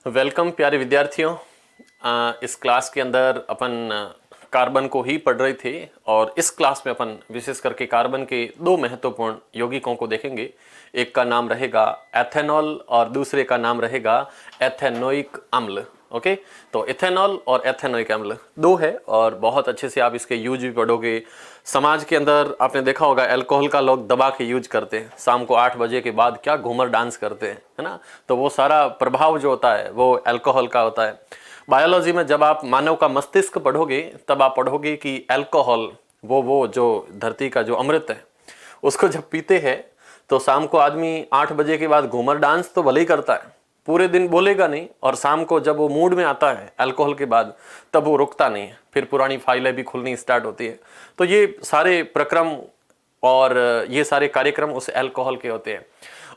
Welcome प्यारे विद्यार्थियों। इस क्लास के अंदर अपन कार्बन को ही पढ़ रहे थे और इस क्लास में अपन विशेष करके कार्बन के दो महत्वपूर्ण यौगिकों को देखेंगे। एक का नाम रहेगा एथेनॉल और दूसरे का नाम रहेगा एथेनोइक अम्ल। ओके, तो इथेनॉल और एथेनोइक अम्ल दो है और बहुत अच्छे से आप इसके यूज भी पढ़ोगे। समाज के अंदर आपने देखा होगा अल्कोहल का लोग दबा के यूज करते हैं, शाम को 8 बजे के बाद क्या घूमर डांस करते हैं, है ना। तो वो सारा प्रभाव जो होता है वो अल्कोहल का होता है। बायोलॉजी में जब आप मानव का मस्तिष्क पढ़ोगे तब आप पढ़ोगे कि अल्कोहल वो जो धरती का जो अमृत है उसको जब पीते हैं तो शाम को आदमी 8 बजे के बाद घूमर डांस तो भले ही करता है, पूरे दिन बोलेगा नहीं, और शाम को जब वो मूड में आता है अल्कोहल के बाद तब वो रुकता नहीं है, फिर पुरानी फाइलें भी खुलनी स्टार्ट होती है। तो ये सारे प्रक्रम और ये सारे कार्यक्रम उस अल्कोहल के होते हैं।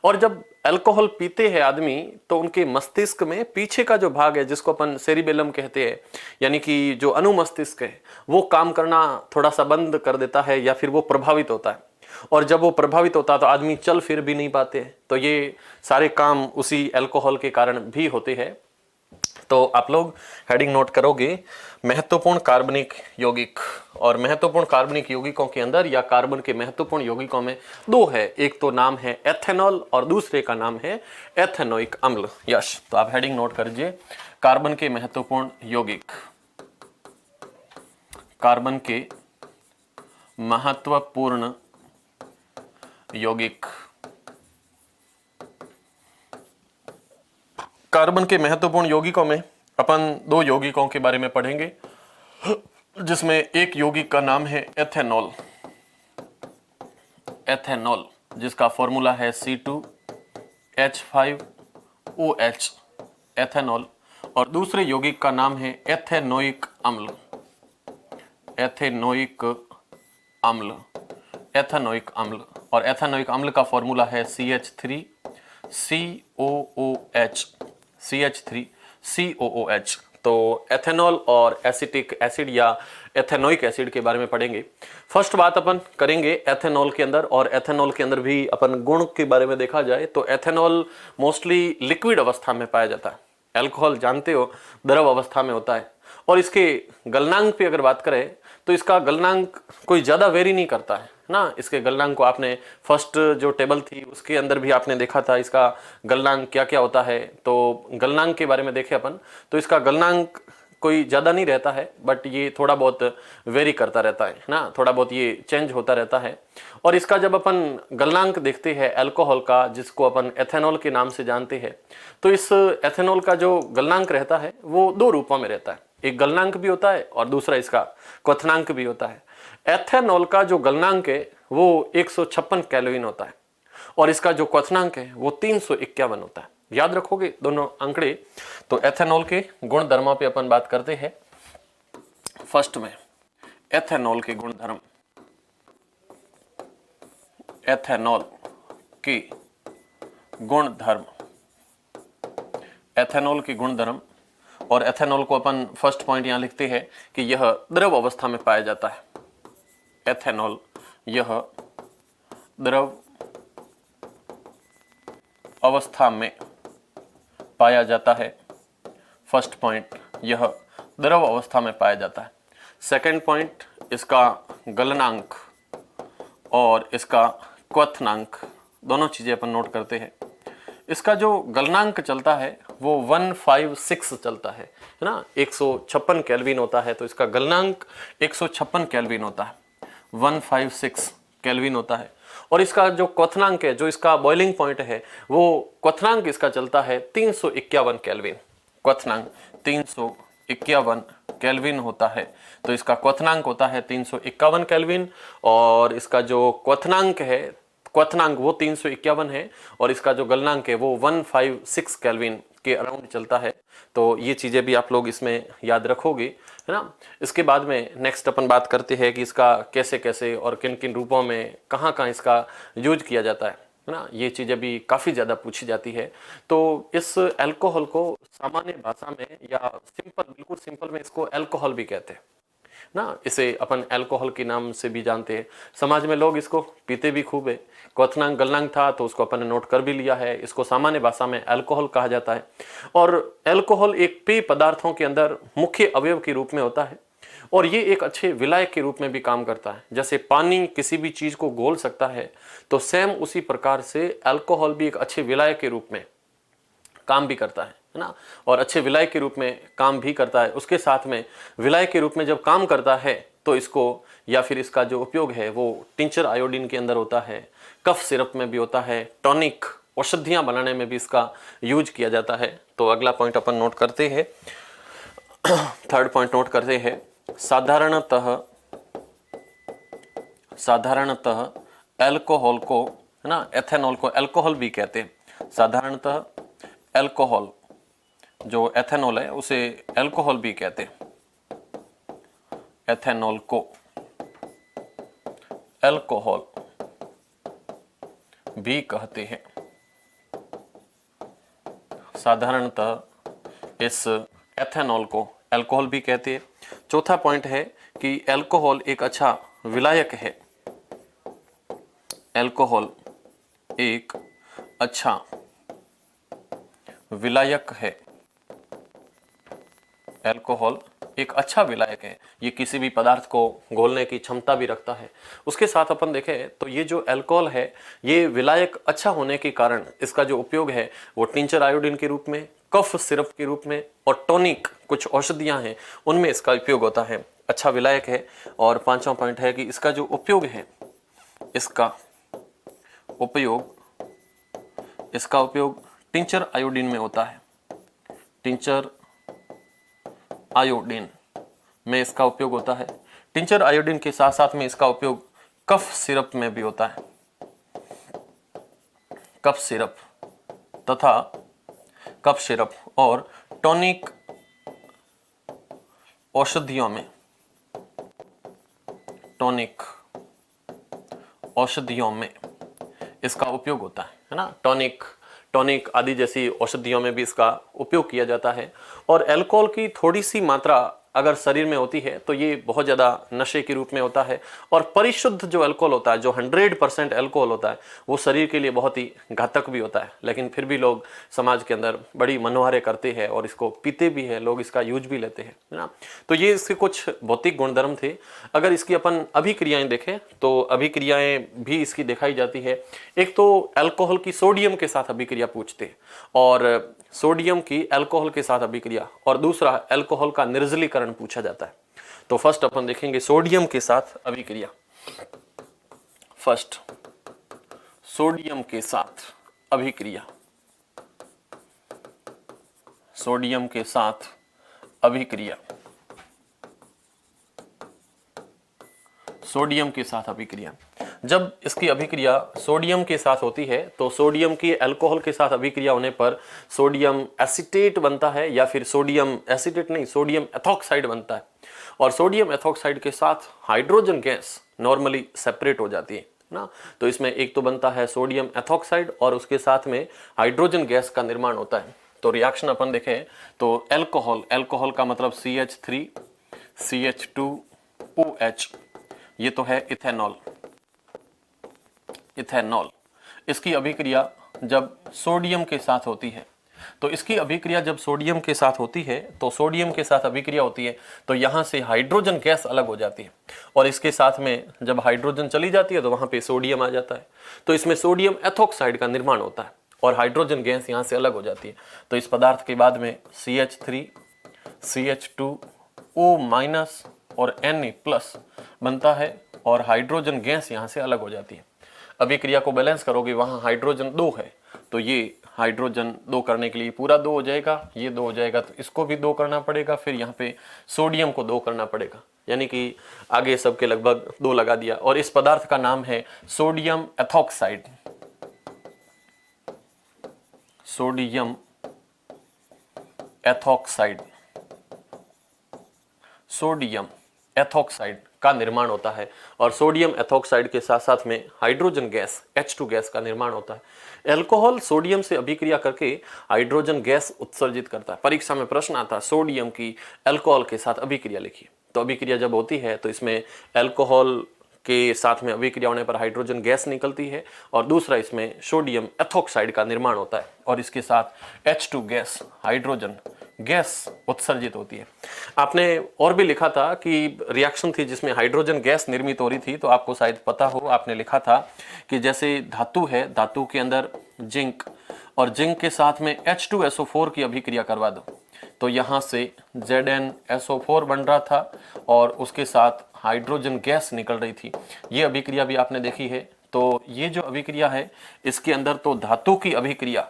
और जब अल्कोहल पीते हैं आदमी तो उनके मस्तिष्क में पीछे का जो भाग है जिसको अपन सेरिबेलम कहते हैं, यानी कि जो अनुमस्तिष्क है, वो काम करना थोड़ा सा बंद कर देता है या फिर वो प्रभावित होता है। और जब वो प्रभावित होता है तो आदमी चल फिर भी नहीं पाते। तो ये सारे काम उसी अल्कोहल के कारण भी होते हैं। तो आप लोग हेडिंग नोट करोगे, महत्वपूर्ण कार्बनिक यौगिक। और महत्वपूर्ण कार्बनिक यौगिकों के अंदर या कार्बन के महत्वपूर्ण यौगिकों में दो है, एक तो नाम है एथेनॉल और दूसरे का नाम है एथेनोइक अम्ल। यश, तो आप हेडिंग नोट करिए, कार्बन के महत्वपूर्ण यौगिक। कार्बन के महत्वपूर्ण यौगिक। कार्बन के महत्वपूर्ण यौगिकों में अपन दो यौगिकों के बारे में पढ़ेंगे, जिसमें एक यौगिक का नाम है एथेनॉल। एथेनॉल जिसका फॉर्मूला है C2H5OH, एथेनॉल। और दूसरे यौगिक का नाम है एथेनोइक अम्ल। एथेनोइक अम्ल, एथेनोइक अम्ल। और एथेनोइक अम्ल का फॉर्मूला है CH3COOH, CH3COOH। तो एथेनॉल और एसिटिक एसिड या एथेनोइक एसिड के बारे में पढ़ेंगे। फर्स्ट बात अपन करेंगे एथेनॉल के अंदर, और एथेनॉल के अंदर भी अपन गुण के बारे में देखा जाए तो एथेनॉल मोस्टली लिक्विड अवस्था में पाया जाता है। अल्कोहल जानते हो द्रव अवस्था में होता है। और इसके गलनांक पे अगर बात करें तो इसका गलनांक कोई ज्यादा वेरी नहीं करता है ना। इसके गलनांक को आपने फर्स्ट जो टेबल थी उसके अंदर भी आपने देखा था इसका गलनांक क्या क्या होता है। तो गलनांक के बारे में देखें अपन तो इसका गलनांक कोई ज्यादा नहीं रहता है, बट ये थोड़ा बहुत वेरी करता रहता है ना, थोड़ा बहुत ये चेंज होता रहता है। और इसका जब अपन गलनांक देखते हैं अल्कोहल का, जिसको अपन एथेनॉल के नाम से जानते हैं, तो इस एथेनॉल का जो गलनांक रहता है वो दो रूपों में रहता है, एक गलनांक भी होता है और दूसरा इसका क्वथनांक भी होता है। एथेनॉल का जो गलनांक है वो 156 केल्विन होता है और इसका जो क्वथनांक है वो 351 होता है। याद रखोगे दोनों आंकड़े। तो एथेनॉल के गुण धर्मों पे अपन बात करते हैं। फर्स्ट में एथेनॉल के गुण धर्म। एथेनॉल के गुण धर्म, एथेनॉल के गुण धर्म। और एथेनॉल को अपन फर्स्ट पॉइंट यहां लिखते हैं कि यह द्रव अवस्था में पाया जाता है। एथेनॉल यह द्रव अवस्था में पाया जाता है। फर्स्ट पॉइंट, यह द्रव अवस्था में पाया जाता है। सेकंड पॉइंट, इसका गलनांक और इसका क्वथनांक, दोनों चीजें अपन नोट करते हैं। इसका जो गलनांक चलता है वो 156 चलता है ना। 156 केल्विन होता है तो इसका गलनांक 156 केल्विन होता है, 156 केल्विन होता है। और इसका जो क्वथनांक है, जो इसका बॉइलिंग पॉइंट है, वो क्वथनांक इसका चलता है 351 केल्विन। क्वथनांक 351 केल्विन होता है तो इसका क्वथनांक होता है 351 केल्विन। और इसका जो क्वथनांक है, क्वथनांक वो 351 है और इसका जो गलनांक है वो 156 केल्विन के अराउंड चलता है। तो ये चीजें भी आप लोग इसमें याद रखोगे, है ना। इसके बाद में नेक्स्ट अपन बात करते हैं कि इसका कैसे कैसे और किन किन रूपों में कहाँ कहाँ इसका यूज किया जाता है ना। ये चीजें भी काफी ज्यादा पूछी जाती है। तो इस अल्कोहल को सामान्य भाषा में या सिंपल, बिल्कुल सिंपल में इसको अल्कोहल भी कहते हैं। ना। इसे अपन अल्कोहल के नाम से भी जानते हैं, समाज में लोग इसको पीते भी खूब है। क्वथनांग गलनांग था तो उसको अपन ने नोट कर भी लिया है, इसको सामान्य भाषा में अल्कोहल कहा जाता है। और अल्कोहल एक पेय पदार्थों के अंदर मुख्य अवयव के रूप में होता है और ये एक अच्छे विलायक के रूप में भी काम करता है। जैसे पानी किसी भी चीज को घोल सकता है, तो सेम उसी प्रकार से अल्कोहल भी एक अच्छे विलायक के रूप में काम भी करता है ना, और अच्छे विलायक के रूप में काम भी करता है। उसके साथ में विलायक के रूप में जब काम करता है तो इसको या फिर इसका जो उपयोग है वो टिंचर आयोडीन के अंदर होता है, कफ सिरप में भी होता है, टॉनिक औषधियां बनाने में भी इसका यूज किया जाता है। तो अगला पॉइंट अपन नोट करते हैं, थर्ड पॉइंट नोट करते हैं। साधारणतः अल्कोहल को, है ना, एथेनॉल को अल्कोहल भी कहते हैं। साधारणतः अल्कोहल जो एथेनॉल है उसे अल्कोहल भी कहते हैं। एथेनॉल को अल्कोहल भी कहते हैं। साधारणतः इस एथेनॉल को अल्कोहल भी कहते हैं। चौथा पॉइंट है कि अल्कोहल एक अच्छा विलायक है। अल्कोहल एक अच्छा विलायक है। अल्कोहल एक अच्छा विलायक है, ये किसी भी पदार्थ को घोलने की क्षमता भी रखता है। उसके साथ अपन देखें तो ये जो अल्कोहल है ये विलायक अच्छा होने के कारण इसका जो उपयोग है वो टिंचर आयोडीन के रूप में, कफ सिरप के रूप में और टॉनिक कुछ औषधियां हैं उनमें इसका उपयोग होता है। अच्छा विलायक है। और पांचवा पॉइंट है कि इसका जो उपयोग है, इसका उपयोग टिंचर आयोडीन में होता है। टिंचर आयोडीन में इसका उपयोग होता है। टिंचर आयोडीन के साथ साथ में इसका उपयोग कफ सिरप में भी होता है। कफ सिरप और टॉनिक औषधियों में इसका उपयोग होता है ना। टॉनिक आदि जैसी औषधियों में भी इसका उपयोग किया जाता है। और अल्कोहल की थोड़ी सी मात्रा अगर शरीर में होती है तो ये बहुत ज़्यादा नशे के रूप में होता है। और परिशुद्ध जो अल्कोहल होता है, जो 100% अल्कोहल होता है, वो शरीर के लिए बहुत ही घातक भी होता है। लेकिन फिर भी लोग समाज के अंदर बड़ी मनोहारे करते हैं और इसको पीते भी है, लोग इसका यूज भी लेते हैं, है ना। तो ये इसके कुछ भौतिक गुणधर्म थे। अगर इसकी अपन अभिक्रियाएं देखें तो अभिक्रियाएं भी इसकी दिखाई जाती है। एक तो अल्कोहल की सोडियम के साथ अभिक्रिया पूछते हैं, और सोडियम की अल्कोहल के साथ अभिक्रिया, और दूसरा अल्कोहल का निर्जलीकरण पूछा जाता है। तो फर्स्ट अपन देखेंगे सोडियम के साथ अभिक्रिया। फर्स्ट सोडियम के साथ अभिक्रिया। सोडियम के साथ अभिक्रिया। सोडियम के साथ अभिक्रिया। जब इसकी अभिक्रिया सोडियम के साथ होती है तो सोडियम की अल्कोहल के साथ अभिक्रिया होने पर सोडियम एसीटेट बनता है, या फिर सोडियम एसीटेट नहीं, सोडियम एथॉक्साइड बनता है। और सोडियम एथॉक्साइड के साथ हाइड्रोजन गैस नॉर्मली सेपरेट हो जाती है ना। तो इसमें एक तो बनता है सोडियम एथॉक्साइड और उसके साथ में हाइड्रोजन गैस का निर्माण होता है। तो रिएक्शन अपन देखें तो अल्कोहल का मतलब CH3 CH2OH, ये तो है इथेनॉल। इसकी अभिक्रिया जब सोडियम के साथ होती है, तो इसकी अभिक्रिया जब सोडियम के साथ होती है तो सोडियम के साथ अभिक्रिया होती है तो यहाँ से हाइड्रोजन गैस अलग हो जाती है, और इसके साथ में जब हाइड्रोजन चली जाती है तो वहाँ पे सोडियम आ जाता है। तो इसमें सोडियम एथॉक्साइड का निर्माण होता है और हाइड्रोजन गैस यहाँ से अलग हो जाती है। तो इस पदार्थ के बाद में CH3 CH2O- और Na+ बनता है और हाइड्रोजन गैस यहाँ से अलग हो जाती है। अभिक्रिया को बैलेंस करोगे, वहाँ हाइड्रोजन 2 है तो ये हाइड्रोजन 2 करने के लिए पूरा 2 हो जाएगा, ये 2 हो जाएगा तो इसको भी 2 करना पड़ेगा, फिर यहाँ पे सोडियम को 2 करना पड़ेगा, यानी कि आगे सबके लगभग 2 लगा दिया। और इस पदार्थ का नाम है sodium ethoxide. Sodium ethoxide. Sodium ethoxide का निर्माण होता है और सोडियम एथॉक्साइड के साथ साथ में हाइड्रोजन गैस H2 गैस का निर्माण होता है। अल्कोहल सोडियम से अभिक्रिया करके हाइड्रोजन गैस उत्सर्जित करता है। परीक्षा में प्रश्न आता है सोडियम की अल्कोहल के साथ अभिक्रिया लिखिए, तो अभिक्रिया जब होती है तो इसमें अल्कोहल के साथ में अभिक्रिया होने पर हाइड्रोजन गैस निकलती है और दूसरा इसमें सोडियम एथोक्साइड का निर्माण होता है और इसके साथ H2 गैस, हाइड्रोजन गैस उत्सर्जित होती है। आपने और भी लिखा था कि रिएक्शन थी जिसमें हाइड्रोजन गैस निर्मित हो रही थी, तो आपको शायद पता हो, आपने लिखा था कि जैसे धातु है, धातु के अंदर जिंक और जिंक के साथ में H2SO4 की अभिक्रिया करवा दो तो यहाँ से ZnSO4 बन रहा था और उसके साथ हाइड्रोजन गैस निकल रही थी। ये अभिक्रिया भी आपने देखी है। तो ये जो अभिक्रिया है इसके अंदर तो धातु की अभिक्रिया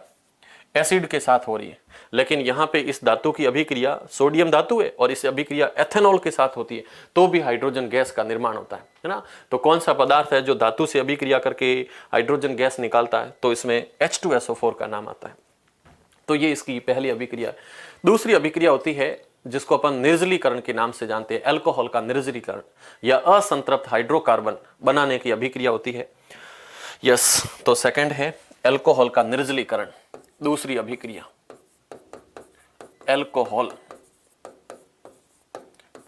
एसिड के साथ हो रही है, लेकिन यहाँ पे इस धातु की अभिक्रिया सोडियम धातु है और इस अभिक्रिया एथेनॉल के साथ होती है तो भी हाइड्रोजन गैस का निर्माण होता है ना। तो कौन सा पदार्थ है जो धातु से अभिक्रिया करके हाइड्रोजन गैस निकालता है, तो इसमें H2SO4 का नाम आता है। तो ये इसकी पहली अभिक्रिया। दूसरी अभिक्रिया होती है जिसको अपन निर्जलीकरण के नाम से जानते हैं, अल्कोहल का निर्जलीकरण या असंतृप्त हाइड्रोकार्बन बनाने की अभिक्रिया होती है। यस, तो सेकंड है अल्कोहल का निर्जलीकरण, दूसरी अभिक्रिया अल्कोहल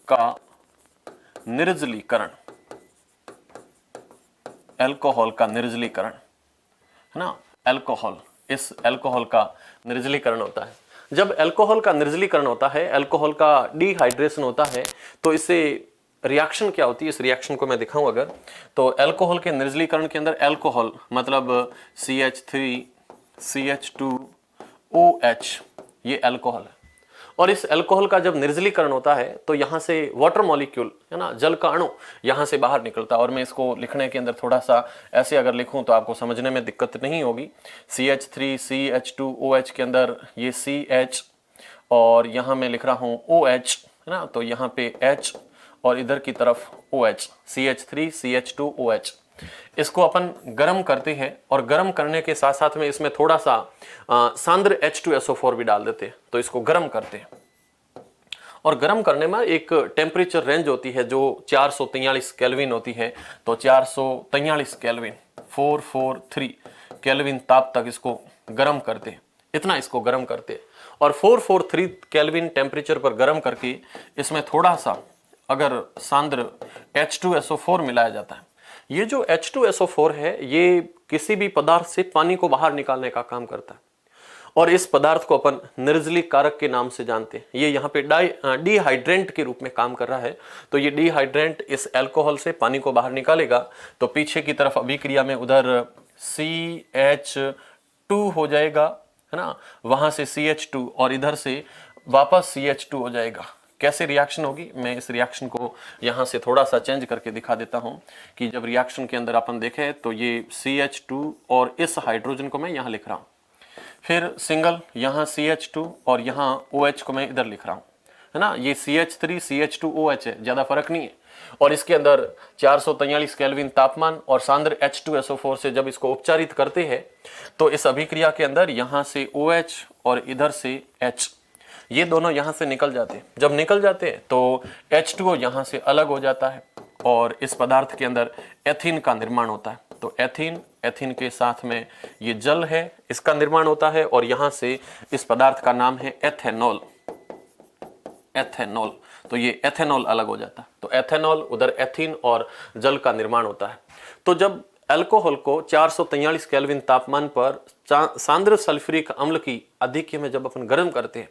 का निर्जलीकरण, अल्कोहल का निर्जलीकरण है ना। अल्कोहल, इस अल्कोहल का निर्जलीकरण होता है। जब अल्कोहल का निर्जलीकरण होता है, अल्कोहल का डिहाइड्रेशन होता है, तो इससे रिएक्शन क्या होती है, इस रिएक्शन को मैं दिखाऊं अगर, तो अल्कोहल के निर्जलीकरण के अंदर अल्कोहल मतलब CH3 CH2OH ये अल्कोहल है और इस अल्कोहल का जब निर्जलीकरण होता है तो यहाँ से वाटर मॉलिक्यूल है ना, जल का अणु यहाँ से बाहर निकलता है। और मैं इसको लिखने के अंदर थोड़ा सा ऐसे अगर लिखूं तो आपको समझने में दिक्कत नहीं होगी। CH3 CH2OH के अंदर ये CH और यहाँ मैं लिख रहा हूँ OH है ना, तो यहाँ पे H और इधर की तरफ OH, CH3 CH2OH। इसको अपन गर्म करते हैं और गर्म करने के साथ साथ में इसमें थोड़ा सा सांद्र H2SO4 भी डाल देते हैं, तो इसको गर्म करते हैं। और गर्म करने में एक टेम्परेचर रेंज होती है जो 443 केल्विन होती है, तो 443 केल्विन 443 केल्विन ताप तक इसको गर्म करते हैं, इतना इसको गर्म करते हैं। और 443 केल्विन टेम्परेचर पर गर्म करके इसमें थोड़ा सा अगर सांद्र H2SO4 मिलाया जाता है। ये जो H2SO4 है ये किसी भी पदार्थ से पानी को बाहर निकालने का काम करता है और इस पदार्थ को अपन निर्जलीक कारक के नाम से जानते हैं। ये यहाँ पे डिहाइड्रेंट के रूप में काम कर रहा है, तो ये डिहाइड्रेंट इस अल्कोहल से पानी को बाहर निकालेगा तो पीछे की तरफ अभिक्रिया में उधर CH2 हो जाएगा है ना, वहां से CH2 और इधर से वापस CH2 हो जाएगा। कैसे रिएक्शन होगी, मैं इस रिएक्शन को यहाँ से थोड़ा सा चेंज करके दिखा देता हूँ कि जब रिएक्शन के अंदर अपन देखें तो ये CH2 और इस हाइड्रोजन को मैं यहाँ लिख रहा हूँ, फिर सिंगल यहाँ CH2 और यहाँ OH को मैं इधर लिख रहा हूँ है ना। ये CH3 CH2OH है, ज़्यादा फर्क नहीं है। और इसके अंदर 443 केल्विन तापमान और सांद्र H2SO4 से जब इसको उपचारित करते हैं तो इस अभिक्रिया के अंदर यहाँ से OH और इधर से H, ये दोनों यहाँ से निकल जाते हैं। जब निकल जाते हैं तो H2O यहाँ से अलग हो जाता है और इस पदार्थ के अंदर एथीन का निर्माण होता है। तो एथीन के साथ में ये जल है, इसका निर्माण होता है और यहाँ से इस पदार्थ का नाम है एथेनॉल। तो ये एथेनॉल अलग हो जाता है, तो एथेनॉल उधर एथीन और जल का निर्माण होता है। तो जब अल्कोहल को 443 केल्विन तापमान पर सांद्र सल्फ्यूरिक अम्ल की आधिक्य में जब अपन गर्म करते हैं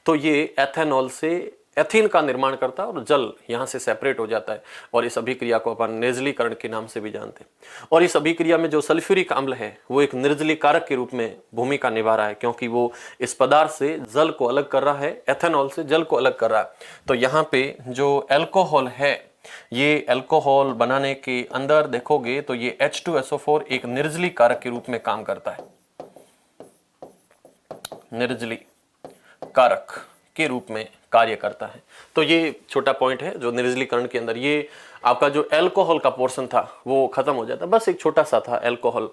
तो ये एथेनॉल से एथीन का निर्माण करता है और जल यहाँ से सेपरेट हो जाता है और इस अभिक्रिया को अपन निर्जलीकरण के नाम से भी जानते हैं। और इस अभिक्रिया में जो सल्फ्यूरिक अम्ल है वो एक निर्जलीकारक के रूप में भूमिका निभा रहा है, क्योंकि वो इस पदार्थ से जल को अलग कर रहा है, एथेनॉल से जल को अलग कर रहा है। तो यहाँ पे जो अल्कोहल है, ये अल्कोहल बनाने के अंदर देखोगे तो ये H2SO4 एक निर्जली कारक के रूप में काम करता है, निर्जली कारक के रूप में कार्य करता है। तो ये छोटा पॉइंट है जो निर्जलीकरण के अंदर, ये आपका जो अल्कोहल का पोर्शन था वो खत्म हो जाता, बस एक छोटा सा था अल्कोहल।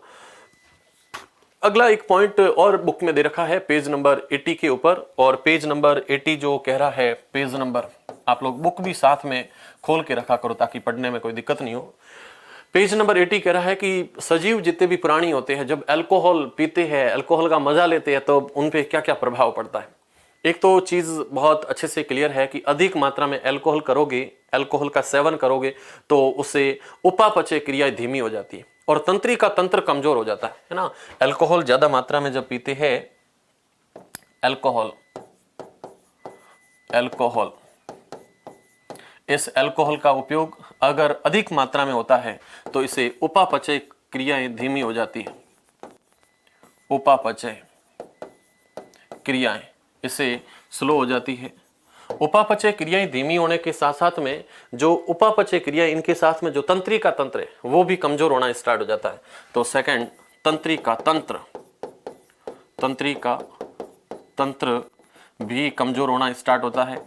अगला एक पॉइंट और बुक में दे रखा है पेज नंबर 80 के ऊपर, और पेज नंबर 80 जो कह रहा है, पेज नंबर आप लोग बुक भी साथ में खोल के रखा करो ताकि पढ़ने में कोई दिक्कत नहीं हो। पेज नंबर 80 कह रहा है कि सजीव जितने भी प्राणी होते हैं जब अल्कोहल पीते हैं, अल्कोहल का मजा लेते हैं, तो उन पे क्या क्या प्रभाव पड़ता है। एक तो चीज बहुत अच्छे से क्लियर है कि अधिक मात्रा में अल्कोहल करोगे, अल्कोहल का सेवन करोगे तो उससे उपापचय क्रिया धीमी हो जाती है और तंत्री का तंत्र कमजोर हो जाता है ना। अल्कोहल ज्यादा मात्रा में जब पीते हैं, अल्कोहल अल्कोहल इस अल्कोहल का उपयोग अगर अधिक मात्रा में होता है तो इसे उपापचय क्रियाएं धीमी हो जाती है। उपापचय क्रियाएं इससे स्लो हो जाती है। उपापचय क्रियाएं धीमी होने के साथ साथ में जो उपापचय क्रिया इनके साथ में जो तंत्री का तंत्र है वो भी कमजोर होना स्टार्ट हो जाता है। तो सेकंड, तंत्री का तंत्र, तंत्री का तंत्र भी कमजोर होना स्टार्ट होता है।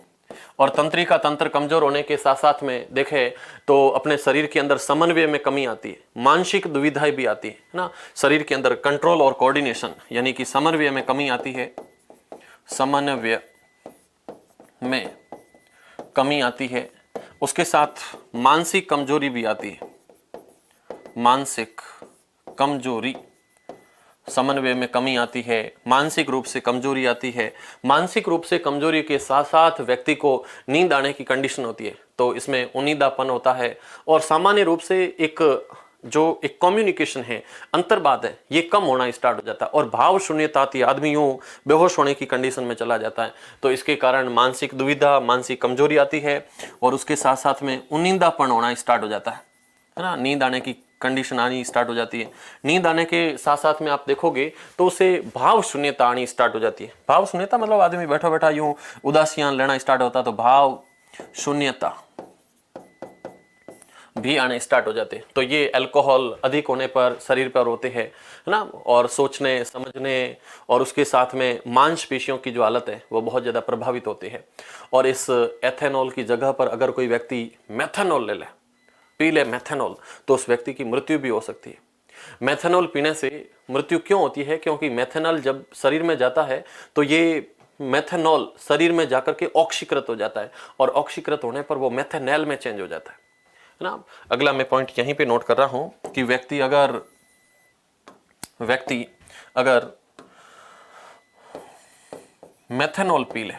और तंत्री का तंत्र कमजोर होने के साथ साथ में देखें तो अपने शरीर के अंदर समन्वय में कमी आती है, मानसिक दुविधाएं भी आती है ना। शरीर के अंदर कंट्रोल और कोऑर्डिनेशन यानी कि समन्वय में कमी आती है, समन्वय में कमी आती है। उसके साथ मानसिक कमजोरी भी आती है, मानसिक कमजोरी, समन्वय में कमी आती है, मानसिक रूप से कमजोरी आती है। मानसिक रूप से कमजोरी के साथ साथ व्यक्ति को नींद आने की कंडीशन होती है, तो इसमें उनीदापन होता है और सामान्य रूप से एक कम्युनिकेशन है, अंतर्बाध है, ये कम होना स्टार्ट हो जाता है और भाव शून्यता आती है, आदमी यूं बेहोश होने की कंडीशन में चला जाता है। तो इसके कारण मानसिक दुविधा, मानसिक कमजोरी आती है और उसके साथ साथ में उनींदापन होना स्टार्ट हो जाता है ना। नींद आने की कंडीशन आनी स्टार्ट हो जाती है। नींद आने के साथ साथ में आप देखोगे तो उसे भाव शून्यता आनी स्टार्ट हो जाती है। भाव शून्यता मतलब आदमी बैठा बैठा यूं उदासियां लेना स्टार्ट होता है, तो भाव शून्यता भी आने स्टार्ट हो जाते हैं। तो ये अल्कोहल अधिक होने पर शरीर पर होते हैं ना, और सोचने समझने और उसके साथ में मांसपेशियों की जो हालत है वो बहुत ज़्यादा प्रभावित होती है। और इस एथेनॉल की जगह पर अगर कोई व्यक्ति मेथेनॉल ले ले, पी ले मेथेनॉल, तो उस व्यक्ति की मृत्यु भी हो सकती है। मेथेनॉल पीने से मृत्यु क्यों होती है? क्योंकि मेथेनॉल जब शरीर में जाता है तो ये मेथेनॉल शरीर में जाकर के ऑक्सीकृत हो जाता है और ऑक्सीकृत होने पर वो मेथेनॉल में चेंज हो जाता है ना। अगला मैं पॉइंट यहीं पे नोट कर रहा हूं कि व्यक्ति अगर मेथेनॉल पी ले,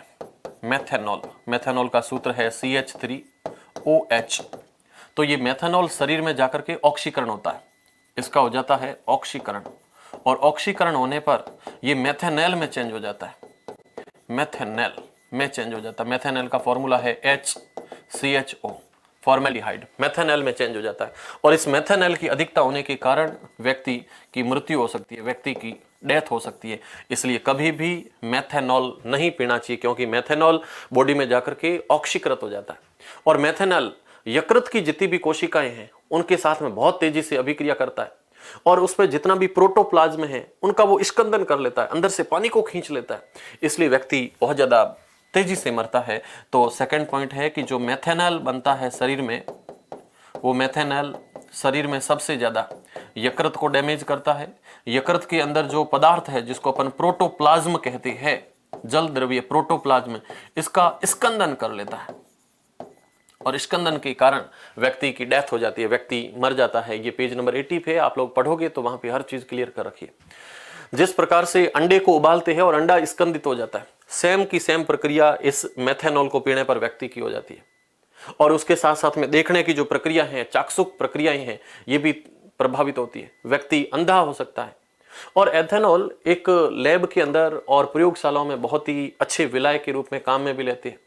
मेथेनॉल का सूत्र है CH3OH, तो ये मेथेनॉल शरीर में जाकर के ऑक्सीकरण होता है, इसका हो जाता है ऑक्सीकरण, और ऑक्सीकरण होने पर ये मेथेनॉल में चेंज हो जाता है, मेथेनॉल में चेंज हो जाता है। मेथेनॉल का फॉर्मूला है HCHO, फॉर्मेल्डिहाइड, मेथेनॉल में चेंज हो जाता है और इस मेथेनॉल की अधिकता होने के कारण व्यक्ति की मृत्यु हो सकती है, व्यक्ति की डेथ हो सकती है। इसलिए कभी भी मेथेनॉल नहीं पीना चाहिए, क्योंकि मेथेनॉल बॉडी में जाकर के ऑक्सीकृत हो जाता है और मेथेनॉल यकृत की जितनी भी कोशिकाएं हैं उनके साथ में बहुत तेजी से अभिक्रिया करता है और उस पर जितना भी प्रोटोप्लाज्म है उनका वो स्कंदन कर लेता है, अंदर से पानी को खींच लेता है, इसलिए व्यक्ति बहुत ज्यादा तेजी से मरता है। तो सेकंड पॉइंट है कि जो मेथेनॉल बनता है शरीर में, वो मेथेनॉल शरीर में सबसे ज्यादा यकृत को डैमेज करता है। यकृत के अंदर जो पदार्थ है जिसको अपन प्रोटोप्लाज्म कहते हैं, जल द्रव्य प्रोटोप्लाज्म, इसका स्कंदन कर लेता है और स्कंदन के कारण व्यक्ति की डेथ हो जाती है, व्यक्ति मर जाता है। ये पेज नंबर 80 पे आप लोग पढ़ोगे तो वहां पे हर चीज क्लियर कर रखिए। जिस प्रकार से अंडे को उबालते हैं और अंडा स्कंदित हो जाता है, सेम की सेम प्रक्रिया इस मेथेनॉल को पीने पर व्यक्ति की हो जाती है। और उसके साथ साथ में देखने की जो प्रक्रिया है, चाक्षुक प्रक्रियाएं हैं, ये भी प्रभावित होती है, व्यक्ति अंधा हो सकता है। और एथेनॉल एक लैब के अंदर और प्रयोगशालाओं में बहुत ही अच्छे विलाय के रूप में काम में भी लेते हैं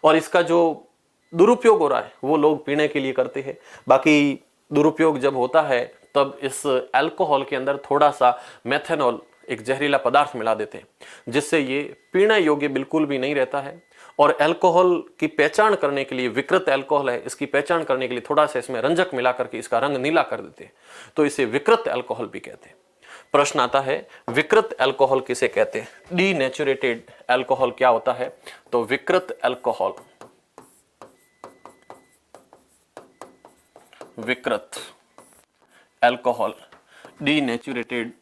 और इसका जो दुरुपयोग हो रहा है वो लोग पीने के लिए करते हैं। बाकी दुरुपयोग जब होता है तब इस अल्कोहल के अंदर थोड़ा सा मेथेनॉल, एक जहरीला पदार्थ मिला देते हैं जिससे ये पीने योग्य बिल्कुल भी नहीं रहता है। और अल्कोहल की पहचान करने के लिए, विकृत अल्कोहल है, इसकी पहचान करने के लिए थोड़ा सा इसमें रंजक मिला करके इसका रंग नीला कर देते हैं, तो इसे विकृत अल्कोहल भी कहते हैं। प्रश्न आता है विकृत अल्कोहल किसे कहते हैं? डीनेचुरेटेड अल्कोहल क्या होता है? तो विकृत अल्कोहल, विकृत अल्कोहल, डीनेचुरेटेड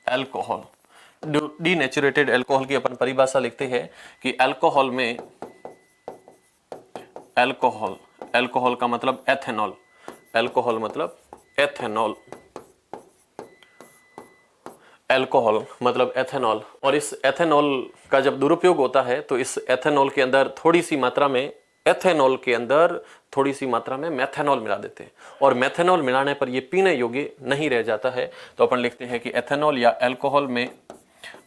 अल्कोहल। डीनेचुरेटेड अल्कोहल की अपन परिभाषा लिखते हैं कि अल्कोहल में, अल्कोहल का मतलब एथेनॉल, अल्कोहल मतलब एथेनॉल, एल्कोहल मतलब एथेनॉल, और इस एथेनॉल का जब दुरुपयोग होता है तो इस एथेनॉल के अंदर थोड़ी सी मात्रा में, एथेनॉल के अंदर थोड़ी सी मात्रा में मेथेनॉल मिला देते हैं, और मेथेनॉल मिलाने पर ये पीने योग्य नहीं रह जाता है। तो अपन लिखते हैं कि एथेनॉल या अल्कोहल में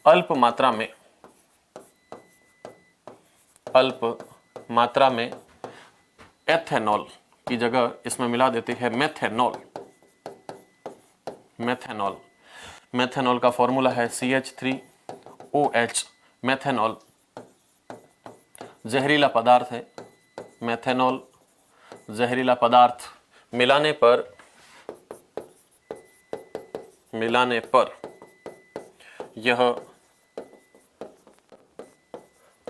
अल्प मात्रा में एथेनॉल की जगह इसमें मिला देते हैं मेथेनॉल। मेथेनॉल का फॉर्मूला है CH3OH। मेथेनॉल जहरीला पदार्थ है, मेथेनॉल जहरीला पदार्थ मिलाने पर यह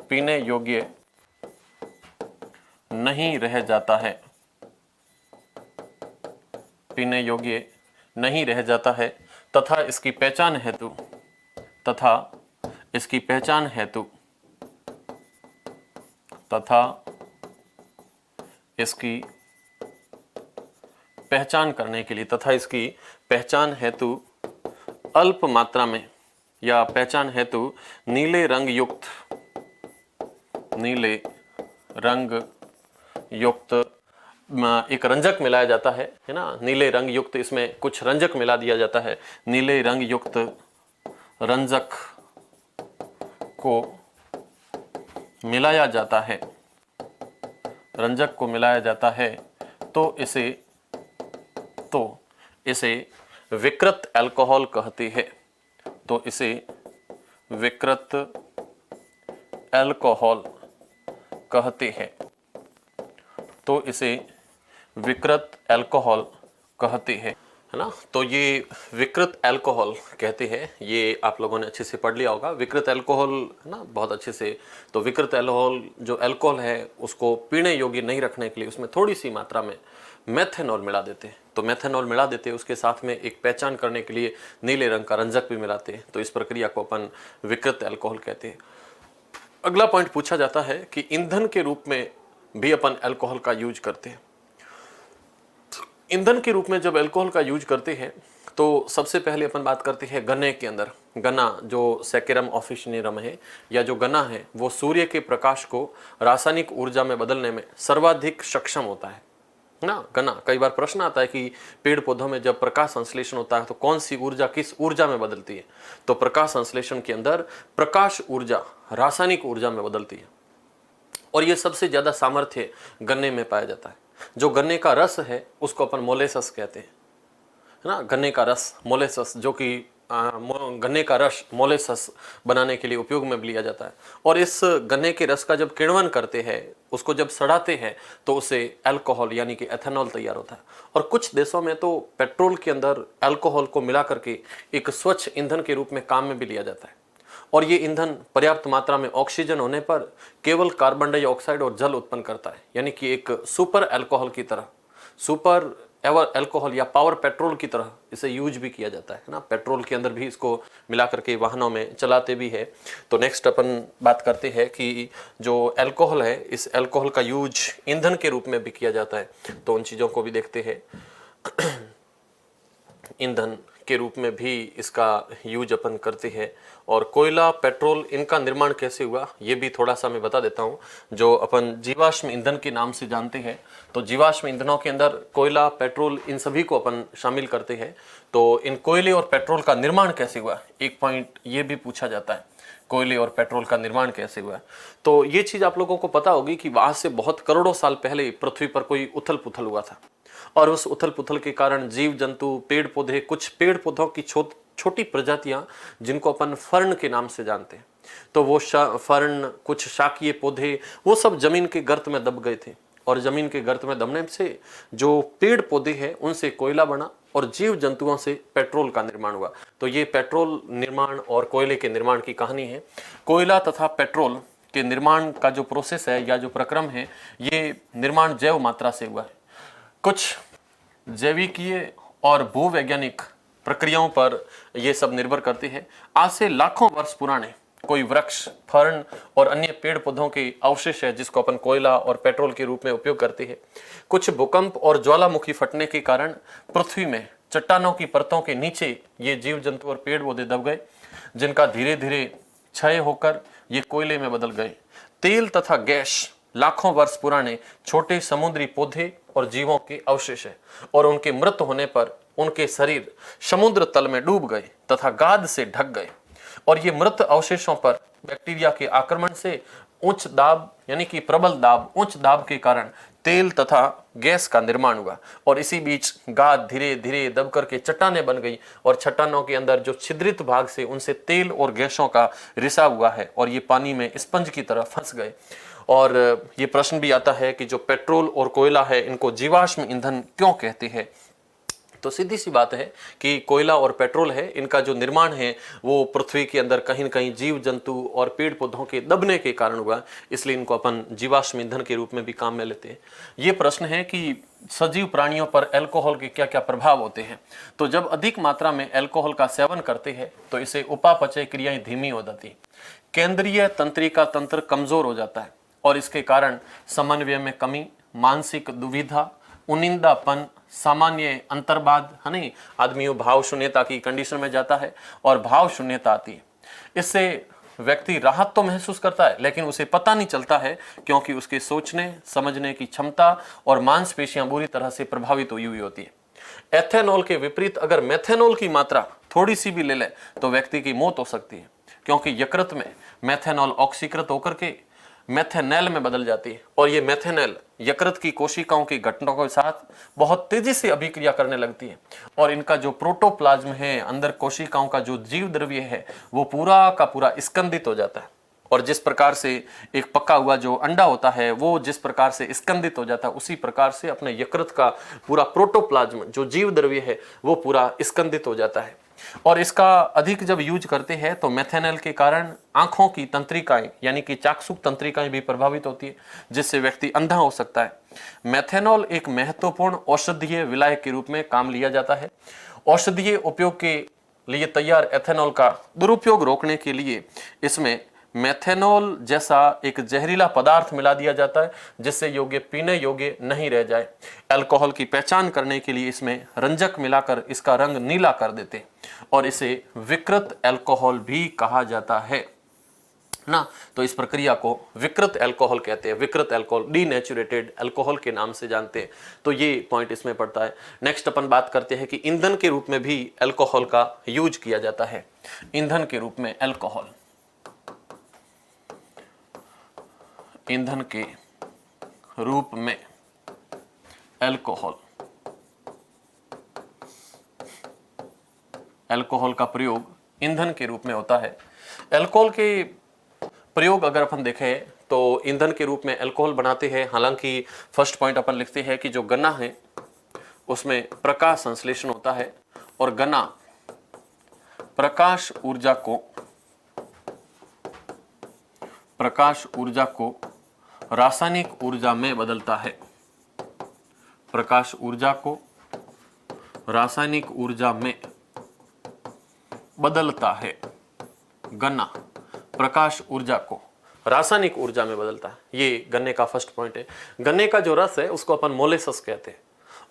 पीने योग्य नहीं रह जाता है, पीने योग्य नहीं रह जाता है, तथा इसकी पहचान हेतु अल्प मात्रा में या पहचान हेतु नीले रंग युक्त एक रंजक मिलाया जाता है ना, नीले रंग युक्त, इसमें कुछ रंजक मिला दिया जाता है। नीले रंग युक्त रंजक को मिलाया जाता है, तो इसे विकृत अल्कोहल कहते हैं। तो इसे विकृत अल्कोहल कहते हैं। है ना। तो ये विकृत अल्कोहल कहते हैं, ये आप लोगों ने अच्छे से पढ़ लिया होगा। विकृत अल्कोहल है ना, बहुत अच्छे से। तो विकृत अल्कोहल जो अल्कोहल है उसको पीने योग्य नहीं रखने के लिए उसमें थोड़ी सी मात्रा में मेथेनॉल मिला देते हैं। तो मेथेनॉल मिला देते हैं, उसके साथ में एक पहचान करने के लिए नीले रंग का रंजक भी मिलाते हैं। तो इस प्रक्रिया को अपन विकृत अल्कोहल कहते हैं। अगला पॉइंट पूछा जाता है कि ईंधन के रूप में भी अपन अल्कोहल का यूज करते हैं। ईंधन के रूप में जब अल्कोहल का यूज करते हैं तो सबसे पहले अपन बात करते हैं गन्ने के अंदर। गन्ना जो सैकेरम ऑफिशिनेरम है, या जो गन्ना है वो सूर्य के प्रकाश को रासायनिक ऊर्जा में बदलने में सर्वाधिक सक्षम होता है ना। गन्ना, कई बार प्रश्न आता है कि पेड़ पौधों में जब प्रकाश संश्लेषण होता है तो कौन सी ऊर्जा किस ऊर्जा में बदलती है। तो प्रकाश संश्लेषण के अंदर प्रकाश ऊर्जा रासायनिक ऊर्जा में बदलती है, और ये सबसे ज्यादा सामर्थ्य गन्ने में पाया जाता है। जो गन्ने का रस है उसको अपन मोलेसस कहते हैं, है ना। गन्ने का रस मोलेसस, जो कि गन्ने का रस मोलेसस बनाने के लिए उपयोग में लिया जाता है। और इस गन्ने के रस का जब किण्वन करते हैं, उसको जब सड़ाते हैं, तो उसे अल्कोहल यानी कि एथेनॉल तैयार होता है। और कुछ देशों में तो पेट्रोल के अंदर अल्कोहल को मिला करके एक स्वच्छ ईंधन के रूप में काम में भी लिया जाता है। और ये ईंधन पर्याप्त मात्रा में ऑक्सीजन होने पर केवल कार्बन डाइऑक्साइड और जल उत्पन्न करता है, यानी कि एक सुपर अल्कोहल की तरह, सुपर एवर अल्कोहल या पावर पेट्रोल की तरह इसे यूज भी किया जाता है ना। पेट्रोल के अंदर भी इसको मिला करके वाहनों में चलाते भी है। तो नेक्स्ट अपन बात करते हैं कि जो अल्कोहल है, इस अल्कोहल का यूज ईंधन के रूप में भी किया जाता है। तो उन चीज़ों को भी देखते हैं। ईंधन के रूप में भी इसका यूज अपन करते हैं। और कोयला, पेट्रोल, इनका निर्माण कैसे हुआ ये भी थोड़ा सा मैं बता देता हूँ। जो अपन जीवाश्म ईंधन के नाम से जानते हैं, तो जीवाश्म ईंधनों के अंदर कोयला, पेट्रोल, इन सभी को अपन शामिल करते हैं। तो इन कोयले और पेट्रोल का निर्माण कैसे हुआ, एक पॉइंट ये भी पूछा जाता है, कोयले और पेट्रोल का निर्माण कैसे हुआ। तो ये चीज़ आप लोगों को पता होगी कि वहाँ से बहुत करोड़ों साल पहले पृथ्वी पर कोई उथल पुथल हुआ था, और उस उथल पुथल के कारण जीव जंतु, पेड़ पौधे, कुछ पेड़ पौधों की छोटी प्रजातियां जिनको अपन फर्न के नाम से जानते हैं, तो वो फर्न, कुछ शाकीय पौधे, वो सब जमीन के गर्त में दब गए थे। और जमीन के गर्त में दबने से जो पेड़ पौधे हैं उनसे कोयला बना, और जीव जंतुओं से पेट्रोल का निर्माण हुआ। तो ये पेट्रोल निर्माण और कोयले के निर्माण की कहानी है। कोयला तथा पेट्रोल के निर्माण का जो प्रोसेस है या जो प्रक्रम है, ये निर्माण जैव मात्रा से हुआ है। कुछ जैविकीय और भूवैज्ञानिक प्रक्रियाओं पर यह सब निर्भर करते हैं। आज से लाखों वर्ष पुराने कोई वृक्ष, फर्न और अन्य पेड़ पौधों के अवशेष है जिसको अपन कोयला और पेट्रोल के रूप में उपयोग करते हैं। कुछ भूकंप और ज्वालामुखी फटने के कारण पृथ्वी में चट्टानों की परतों के नीचे ये जीव जंतु और पेड़ पौधे दब गए, जिनका धीरे धीरे क्षय होकर ये कोयले में बदल गए। तेल तथा गैस लाखों वर्ष पुराने छोटे समुद्री पौधे और जीवों के अवशेष है, और उनके मृत होने पर उनके शरीर समुद्र तल में डूब गए तथा गाद से ढक गए, और ये मृत अवशेषों पर बैक्टीरिया के आक्रमण से उच्च दाब यानी कि प्रबल दाब, उच्च दाब के कारण तेल तथा गैस का निर्माण हुआ, और इसी बीच गाद धीरे धीरे दब करके चट्टानें बन गई, और चट्टानों के अंदर जो छिद्रित भाग से उनसे तेल और गैसों का रिसाव हुआ है, और ये पानी में स्पंज की तरह फंस गए। और ये प्रश्न भी आता है कि जो पेट्रोल और कोयला है, इनको जीवाश्म ईंधन क्यों कहते हैं? तो सीधी सी बात है कि कोयला और पेट्रोल है, इनका जो निर्माण है वो पृथ्वी के अंदर कहीं न कहीं जीव जंतु और पेड़ पौधों के दबने के कारण हुआ, इसलिए इनको अपन जीवाश्म ईंधन के रूप में भी काम में लेते हैं। ये प्रश्न है कि सजीव प्राणियों पर अल्कोहल के क्या क्या प्रभाव होते हैं। तो जब अधिक मात्रा में अल्कोहल का सेवन करते हैं तो इसे उपापचय क्रियाएं धीमी हो जाती, केंद्रीय तंत्रिका तंत्र कमजोर हो जाता है, और इसके कारण समन्वय में कमी, मानसिक दुविधा, उनिंदापन, सामान्य अंतर्बाध, है नहीं, आदमी भाव शून्यता की कंडीशन में जाता है और भाव शून्यता आती है। इससे व्यक्ति राहत तो महसूस करता है, लेकिन उसे पता नहीं चलता है, क्योंकि उसके सोचने समझने की क्षमता और मांसपेशियां बुरी तरह से प्रभावित हुई हुई होती है। एथेनॉल के विपरीत अगर मेथेनॉल की मात्रा थोड़ी सी भी ले ले तो व्यक्ति की मौत हो सकती है, क्योंकि यकृत में मेथेनॉल ऑक्सीकृत होकर के मेथेनेल में बदल जाती है, और ये मेथेनेल यकृत की कोशिकाओं की घटनाओं के साथ बहुत तेजी से अभिक्रिया करने लगती है, और इनका जो प्रोटोप्लाज्म है, अंदर कोशिकाओं का जो जीव द्रव्य है, वो पूरा का पूरा स्कंदित हो जाता है। और जिस प्रकार से एक पका हुआ जो अंडा होता है वो जिस प्रकार से स्कंदित हो जाता है, उसी प्रकार से अपने यकृत का पूरा प्रोटोप्लाज्म जो जीव द्रव्य है वो पूरा स्कंदित हो जाता है। और इसका अधिक जब यूज करते हैं तो मेथेनॉल के कारण आंखों की तंत्रिकाएं यानी कि चाक्षुष तंत्रिकाएं भी प्रभावित होती है, जिससे व्यक्ति अंधा हो सकता है। मेथेनॉल एक महत्वपूर्ण औषधीय विलायक के रूप में काम लिया जाता है। औषधीय उपयोग के लिए तैयार एथेनॉल का दुरुपयोग रोकने के लिए इसमें मेथेनॉल जैसा एक जहरीला पदार्थ मिला दिया जाता है, जिससे योग्य पीने योग्य नहीं रह जाए। अल्कोहल की पहचान करने के लिए इसमें रंजक मिलाकर इसका रंग नीला कर देते, और इसे विकृत अल्कोहल भी कहा जाता है ना। तो इस प्रक्रिया को विकृत अल्कोहल कहते हैं, विकृत अल्कोहल, डीनेचुरेटेड अल्कोहल के नाम से जानते हैं। तो ये पॉइंट इसमें पड़ता है। नेक्स्ट अपन बात करते हैं कि ईंधन के रूप में भी अल्कोहल का यूज किया जाता है। ईंधन के रूप में अल्कोहल, ईंधन के रूप में अल्कोहल, अल्कोहल का प्रयोग ईंधन के रूप में होता है। अल्कोहल के प्रयोग अगर अपन देखें तो ईंधन के रूप में अल्कोहल बनाते हैं। हालांकि फर्स्ट पॉइंट अपन लिखते हैं कि जो गन्ना है उसमें प्रकाश संश्लेषण होता है, और गन्ना प्रकाश ऊर्जा को रासायनिक ऊर्जा में बदलता है। प्रकाश ऊर्जा को रासायनिक ऊर्जा में बदलता है। गन्ना प्रकाश ऊर्जा को रासायनिक ऊर्जा में बदलता है। ये गन्ने का फर्स्ट पॉइंट है। गन्ने का जो रस है उसको अपन मोलेसस कहते हैं,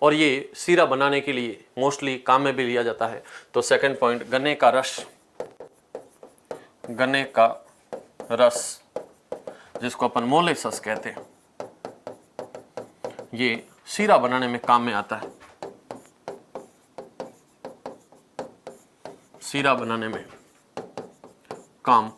और ये सीरा बनाने के लिए मोस्टली काम में भी लिया जाता है। तो सेकंड पॉइंट, गन्ने का रस, गन्ने का रस जिसको अपन मोलेसस कहते हैं, ये सीरा बनाने में काम में आता है। सीरा बनाने में काम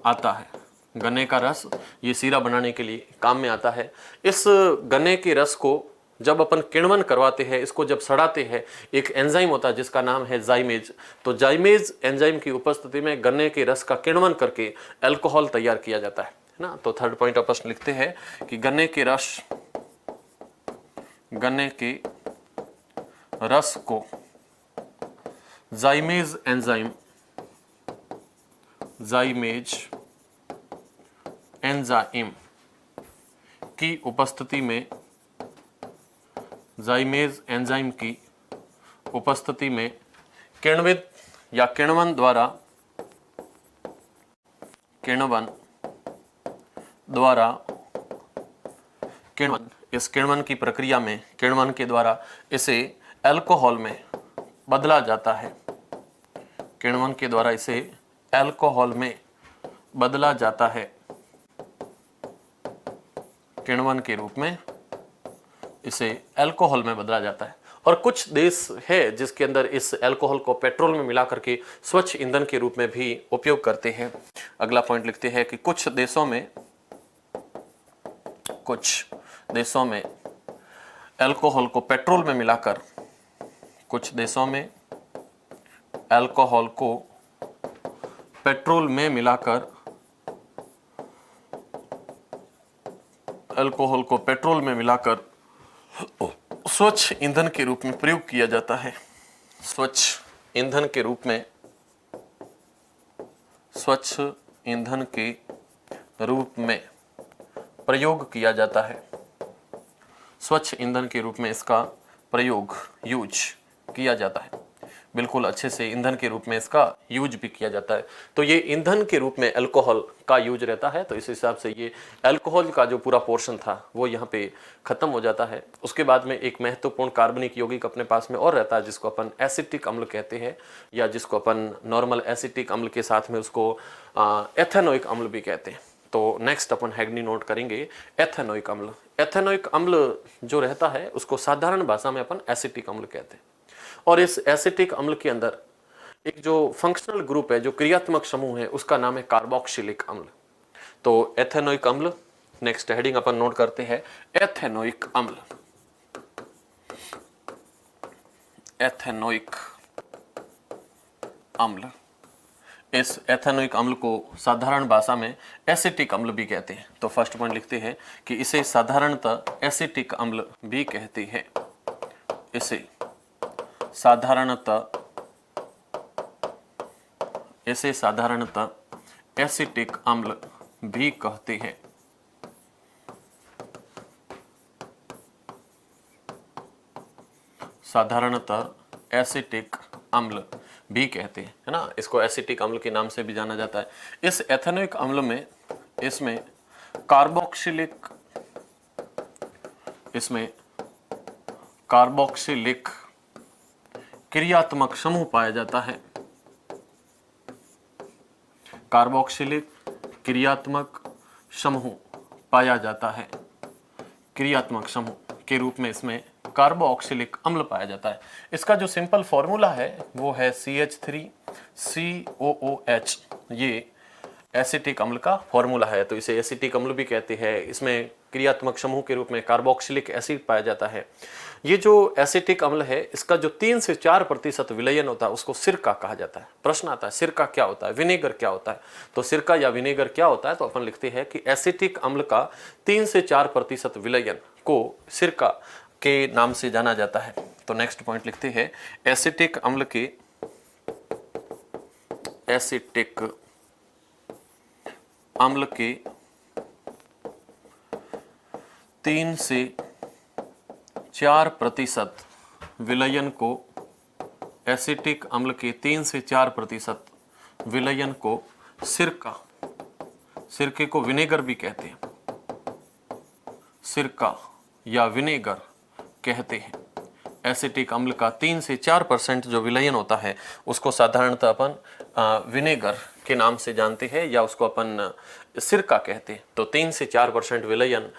आता है। गन्ने का रस ये सीरा बनाने के लिए काम में आता है। इस गन्ने के रस को जब अपन किण्वन करवाते हैं, इसको जब सड़ाते हैं, एक एंजाइम होता है जिसका नाम है जाइमेज। तो जाइमेज एंजाइम की उपस्थिति में गन्ने के रस का किण्वन करके अल्कोहल तैयार किया जाता है ना। तो थर्ड पॉइंट अपन लिखते हैं कि गन्ने के रस को जाइमेज एंजाइम की उपस्थिति में, जाइमेज एंजाइम की उपस्थिति में किण्वित या किण्वन द्वारा इस किण्वन की प्रक्रिया में, किण्वन के द्वारा इसे अल्कोहल में बदला जाता है, किण्वन के द्वारा इसे अल्कोहल में बदला जाता है, किण्वन के रूप में इसे अल्कोहल में बदला जाता है। और कुछ देश है जिसके अंदर इस अल्कोहल को पेट्रोल में मिला करके स्वच्छ ईंधन के रूप में भी उपयोग करते हैं। अगला पॉइंट लिखते हैं कि कुछ देशों में अल्कोहल को पेट्रोल में मिलाकर, कुछ देशों में अल्कोहल को पेट्रोल में मिलाकर, अल्कोहल को पेट्रोल में मिलाकर स्वच्छ ईंधन के रूप में प्रयोग किया जाता है, स्वच्छ ईंधन के रूप में, स्वच्छ ईंधन के रूप में प्रयोग किया जाता है, स्वच्छ ईंधन के रूप में इसका प्रयोग, यूज किया जाता है। बिल्कुल अच्छे से ईंधन के रूप में इसका यूज भी किया जाता है। तो ये ईंधन के रूप में अल्कोहल का यूज रहता है। तो इस हिसाब से ये अल्कोहल का जो पूरा पोर्शन था वो यहाँ पे खत्म हो जाता है। उसके बाद में एक महत्वपूर्ण कार्बनिक यौगिक अपने पास में और रहता है जिसको अपन एसिटिक अम्ल कहते हैं, या जिसको अपन नॉर्मल एसिटिक अम्ल के साथ में उसको एथेनोइक अम्ल भी कहते हैं। तो नेक्स्ट अपन हेडिंग नोट करेंगे एथेनोइक अम्ल। एथेनोइक अम्ल जो रहता है उसको साधारण भाषा में अपन एसिटिक अम्ल कहते हैं। और इस एसिटिक अम्ल के अंदर एक जो फंक्शनल ग्रुप है, जो क्रियात्मक समूह है, उसका नाम है कार्बोक्सिलिक अम्ल। तो एथेनोइक अम्ल, नेक्स्ट हेडिंग अपन नोट करते हैं एथेनोइक अम्ल। एथेनोइक अम्ल, इस एथेनोइक अम्ल को साधारण भाषा में एसिटिक अम्ल भी कहते हैं। तो फर्स्ट पॉइंट लिखते हैं कि इसे साधारणतः एसिटिक अम्ल भी कहते हैं, इसे साधारणतः एसिटिक अम्ल भी कहते हैं। साधारणतः एसिटिक अम्ल भी कहते हैं, है ना। इसको एसिटिक अम्ल के नाम से भी जाना जाता है। इस एथेनोइक अम्ल में इसमें कार्बोक्सिलिक क्रियात्मक समूह पाया जाता है। कार्बोक्सिलिक क्रियात्मक समूह पाया जाता है, क्रियात्मक समूह के रूप में इसमें कार्बोक्सिलिक अम्ल पाया जाता है। इसका जो सिंपल फॉर्मूला है वो है CH3COOH। ये एसिटिक अम्ल का फॉर्मूला है। तो इसे एसिटिक अम्ल भी कहते हैं। इसमें क्रियात्मक समूह के रूप में कार्बोक्सिलिक एसिड पाया जाता है। ये जो एसिटिक अम्ल है इसका जो 3 से 4% विलयन होता है उसको सिरका कहा जाता है। प्रश्न आता है सिरका क्या होता है, विनेगर क्या होता है। तो सिरका या विनेगर क्या होता है, तो अपन लिखते हैं कि एसिटिक अम्ल का 3 से 4% विलयन को सिरका के नाम से जाना जाता है। तो नेक्स्ट पॉइंट लिखते हैं एसिटिक अम्ल के 3 से 4% विलयन को, एसिटिक अम्ल के 3 से 4% विलयन को सिरके को विनेगर भी कहते हैं, सिरका या विनेगर कहते हैं। एसिटिक अम्ल का 3 से 4% जो विलयन होता है उसको साधारणतः अपन विनेगर के नाम से जानते हैं, या उसको अपन सिरका कहते हैं। तो 3 से 4% विलयन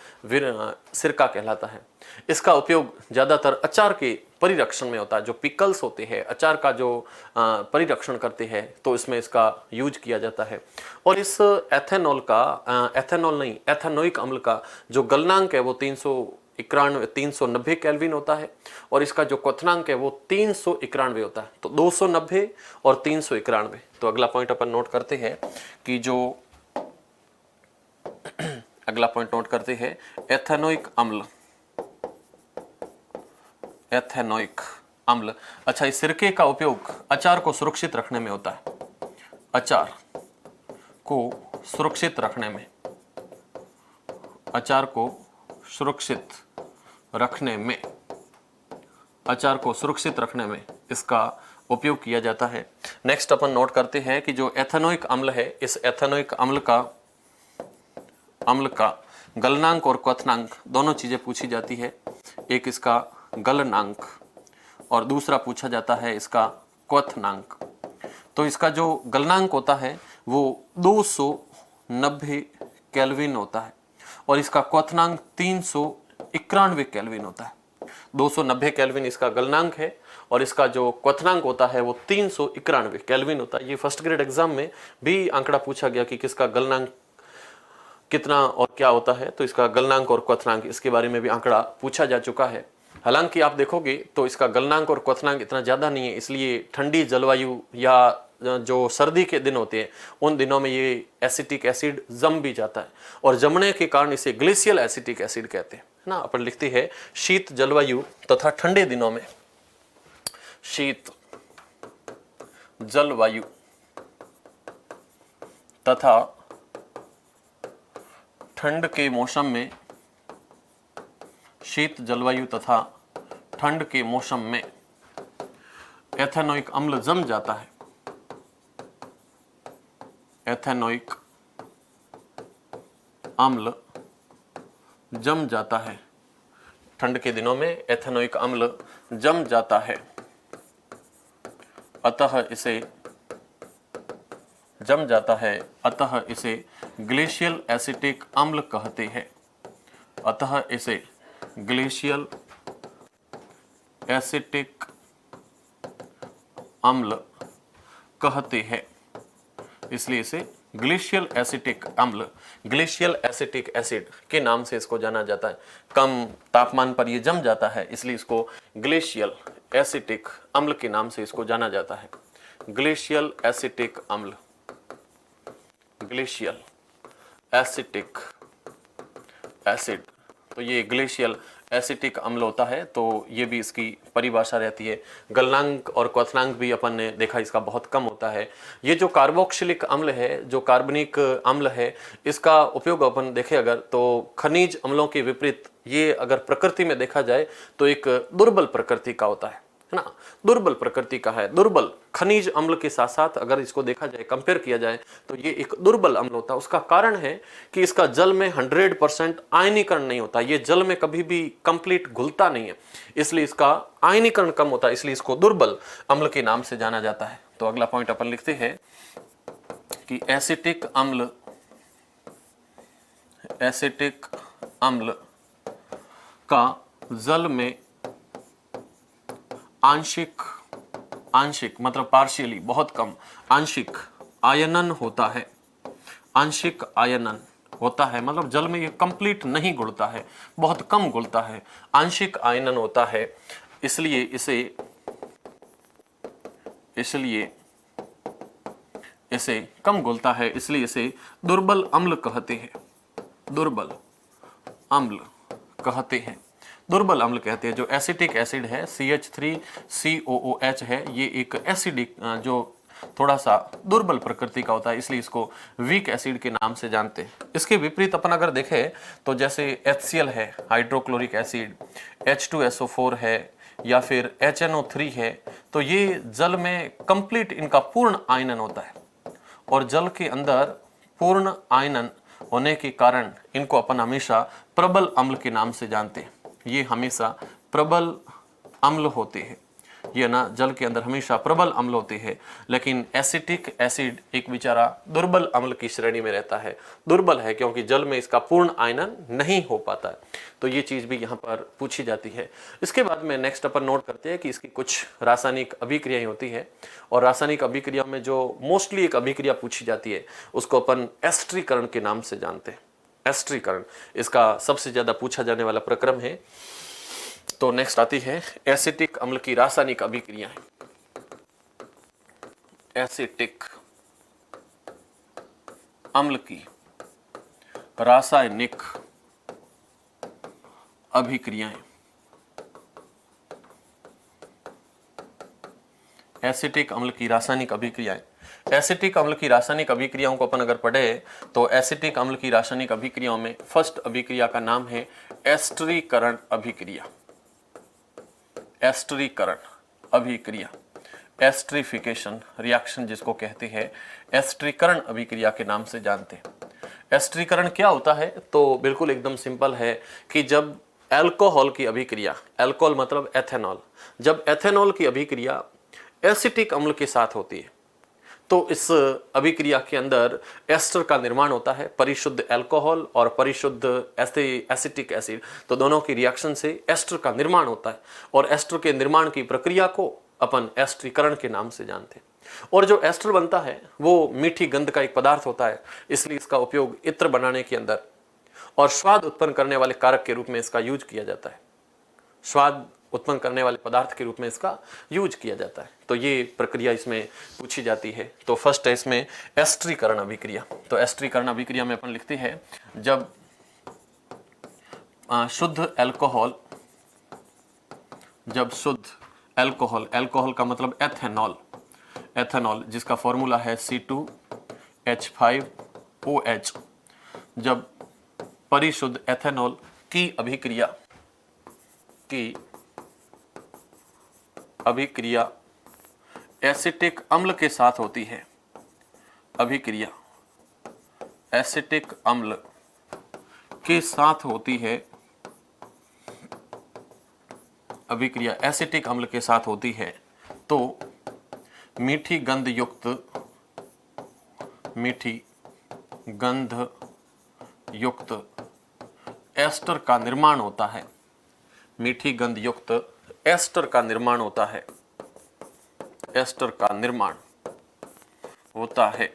सिरका कहलाता है। इसका उपयोग ज़्यादातर अचार के परिरक्षण में होता है। जो पिकल्स होते हैं, अचार का जो परिरक्षण करते हैं, तो इसमें इसका यूज किया जाता है। और इस एथेनोइक अम्ल का जो गलनांक है वो 390 केल्विन होता है, और इसका जो क्वथनांक है वो 391 होता है। तो 290 और 391। तो अगला पॉइंट अपन नोट करते हैं कि जो अगला पॉइंट नोट करते हैं एथेनोइक अम्ल। अच्छा, इस सिरके का उपयोग अचार को सुरक्षित रखने में होता है, अचार को सुरक्षित रखने में, अचार को सुरक्षित रखने में इसका उपयोग किया जाता है। नेक्स्ट अपन नोट करते हैं कि जो एथेनोइक अम्ल है, इस एथेनोइक अम्ल का गलनांक और क्वथनांक दोनों चीजें पूछी जाती है। एक इसका गलनांक और दूसरा पूछा जाता है इसका क्वथनांक। तो इसका जो गलनांक होता है वो 290 केल्विन होता है और इसका क्वथनांक 391 केल्विन होता है। 290 केल्विन इसका गलनांक है और इसका जो क्वथनांक होता है वो 391 केल्विन होता है। ये फर्स्ट ग्रेड एग्जाम में भी आंकड़ा पूछा गया कि किसका गलनांक कितना और क्या होता है, तो इसका गलनांक और क्वथनांक इसके बारे में भी आंकड़ा पूछा जा चुका है। हालांकि आप देखोगे तो इसका गलनांक और क्वथनांक इतना ज़्यादा नहीं है, इसलिए ठंडी जलवायु या जो सर्दी के दिन होते हैं उन दिनों में ये एसिटिक एसिड जम भी जाता है और जमने के कारण इसे ग्लेशियल एसिटिक एसिड कहते हैं ना। अपन लिखते हैं शीत जलवायु तथा ठंडे दिनों में, शीत जलवायु तथा ठंड के मौसम में, शीत जलवायु तथा ठंड के मौसम में एथेनोइक अम्ल जम जाता है। एथेनोइक अम्ल जम जाता है, ठंड के दिनों में एथेनोइक अम्ल जम जाता है, अतः इसे जम जाता है, अतः इसे ग्लेशियल एसिटिक अम्ल कहते हैं। अतः इसे ग्लेशियल एसिटिक अम्ल कहते हैं, इसलिए इसे ग्लेशियल एसिटिक अम्ल, ग्लेशियल एसिटिक एसिड के नाम से इसको जाना जाता है। कम तापमान पर ये जम जाता है इसलिए इसको ग्लेशियल एसिटिक अम्ल के नाम से इसको जाना जाता है। ग्लेशियल एसिटिक अम्ल, ग्लेशियल एसिटिक एसिड, तो ये ग्लेशियल एसिटिक अम्ल होता है। तो ये भी इसकी परिभाषा रहती है। गलनांक और क्वथनांक भी अपन ने देखा इसका बहुत कम होता है। ये जो कार्बोक्सिलिक अम्ल है, जो कार्बनिक अम्ल है, इसका उपयोग अपन देखें अगर तो खनिज अम्लों के विपरीत ये अगर प्रकृति में देखा जाए तो एक दुर्बल प्रकृति का होता है ना, दुर्बल प्रकृति का है। दुर्बल खनिज अम्ल के साथ साथ अगर इसको देखा जाए, कंपेयर किया जाए तो ये एक दुर्बल अम्ल होता है। उसका कारण है कि इसका जल में 100% आयनीकरण नहीं होता, ये जल में कभी भी कंप्लीट घुलता नहीं है, इसलिए इसका आयनीकरण कम होता है, इसलिए इसको दुर्बल अम्ल के नाम से जाना जाता है। तो अगला पॉइंट अपन लिखते हैं कि एसिटिक अम्ल, एसिटिक अम्ल का जल में आंशिक, आंशिक मतलब पार्शियली, बहुत कम, आंशिक आयनन होता है। आंशिक आयनन होता है मतलब जल में ये कंप्लीट नहीं घुलता है, बहुत कम घुलता है, आंशिक आयनन होता है, इसलिए इसे, इसलिए इसे कम घुलता है, इसलिए इसे दुर्बल अम्ल कहते हैं। दुर्बल अम्ल कहते हैं, दुर्बल अम्ल कहते हैं। जो एसिटिक एसिड है CH3COOH है, ये एक एसिडिक जो थोड़ा सा दुर्बल प्रकृति का होता है, इसलिए इसको वीक एसिड के नाम से जानते हैं। इसके विपरीत अपन अगर देखें तो जैसे HCl है, हाइड्रोक्लोरिक एसिड, H2SO4 है या फिर HNO3 है, तो ये जल में कंप्लीट इनका पूर्ण आयनन होता है और जल के अंदर पूर्ण आयनन होने के कारण इनको अपन हमेशा प्रबल अम्ल के नाम से जानते हैं। ये हमेशा प्रबल अम्ल होते हैं, ये ना जल के अंदर हमेशा प्रबल अम्ल होते हैं। लेकिन एसिटिक एसिड एक बेचारा दुर्बल अम्ल की श्रेणी में रहता है। दुर्बल है क्योंकि जल में इसका पूर्ण आयनन नहीं हो पाता है। तो ये चीज भी यहाँ पर पूछी जाती है। इसके बाद में नेक्स्ट अपन नोट करते हैं कि इसकी कुछ रासायनिक अभिक्रियाएं होती है और रासायनिक अभिक्रिया में जो मोस्टली एक अभिक्रिया पूछी जाती है उसको अपन एस्टरीकरण के नाम से जानते हैं। एस्टरीकरण इसका सबसे ज्यादा पूछा जाने वाला प्रक्रम है। तो नेक्स्ट आती है एसिटिक अम्ल की रासायनिक अभिक्रियाएं। एसिटिक अम्ल की रासायनिक अभिक्रियाएं। एसिटिक अम्ल की रासायनिक अभिक्रियाएं। एसिटिक अम्ल की रासायनिक अभिक्रियाओं को अपन अगर पढ़े तो एसिटिक अम्ल की रासायनिक अभिक्रियाओं में फर्स्ट अभिक्रिया का नाम है एस्टरीकरण अभिक्रिया। एस्टरीकरण अभिक्रिया, एस्टरीफिकेशन रिएक्शन जिसको कहते हैं, एस्टरीकरण अभिक्रिया के नाम से जानते हैं। एस्टरीकरण क्या होता है? तो बिल्कुल एकदम सिंपल है कि जब एल्कोहल की अभिक्रिया, एल्कोहल मतलब एथेनॉल, जब एथेनॉल की अभिक्रिया एसिटिक अम्ल के साथ होती है तो इस अभिक्रिया के अंदर एस्टर का निर्माण होता है, परिशुद्ध एल्कोहल और परिशुद्ध एसिटिक एसिड, तो दोनों की रिएक्शन से एस्टर का निर्माण होता है और एस्टर के निर्माण की प्रक्रिया को अपन एस्टरीकरण के नाम से जानते हैं। और जो एस्टर बनता है वो मीठी गंध का एक पदार्थ होता है, इसलिए इसका उपयोग इत्र बनाने के अंदर और स्वाद उत्पन्न करने वाले कारक के रूप में इसका यूज किया जाता है, स्वाद उत्पन्न करने वाले पदार्थ के रूप में इसका यूज किया जाता है। तो ये प्रक्रिया इसमें पूछी जाती है। तो फर्स्ट है इसमें एस्टरीकरण अभिक्रिया। तो एस्टरीकरण अभिक्रिया में अपन लिखते हैं जब शुद्ध एल्कोहल, जब शुद्ध एल्कोहल, एल्कोहल का मतलब एथेनॉल, एथेनॉल जिसका फॉर्मूला है C2H5OH, जब परिशुद्ध एथेनॉल की अभिक्रिया एसिटिक अम्ल के साथ होती है, अभिक्रिया एसिटिक अम्ल के साथ होती है, अभिक्रिया एसिटिक अम्ल के साथ होती है तो मीठी गंध युक्त एस्टर का निर्माण होता है, मीठी गंध युक्त एस्टर का निर्माण होता है, एस्टर का निर्माण होता है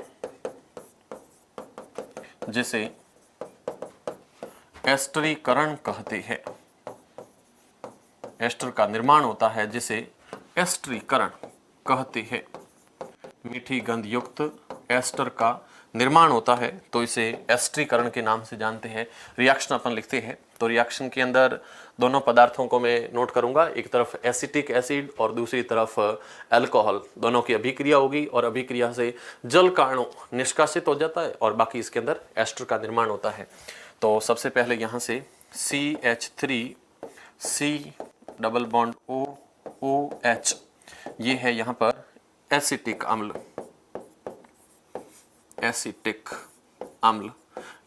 जिसे एस्टरीकरण कहते हैं, एस्टर का निर्माण होता है जिसे एस्टरीकरण कहते हैं। मीठी गंध युक्त एस्टर का निर्माण होता है तो इसे एस्टरीकरण के नाम से जानते हैं। रिएक्शन अपन लिखते हैं तो रिएक्शन के अंदर दोनों पदार्थों को मैं नोट करूंगा, एक तरफ एसिटिक एसिड और दूसरी तरफ अल्कोहल, दोनों की अभिक्रिया होगी और अभिक्रिया से जल का अणु निष्कासित हो जाता है और बाकी इसके अंदर एस्टर का निर्माण होता है। तो सबसे पहले यहाँ से CH3C डबल बॉन्ड OH, ये है यहाँ पर एसिटिक अम्ल, एसिटिक अम्ल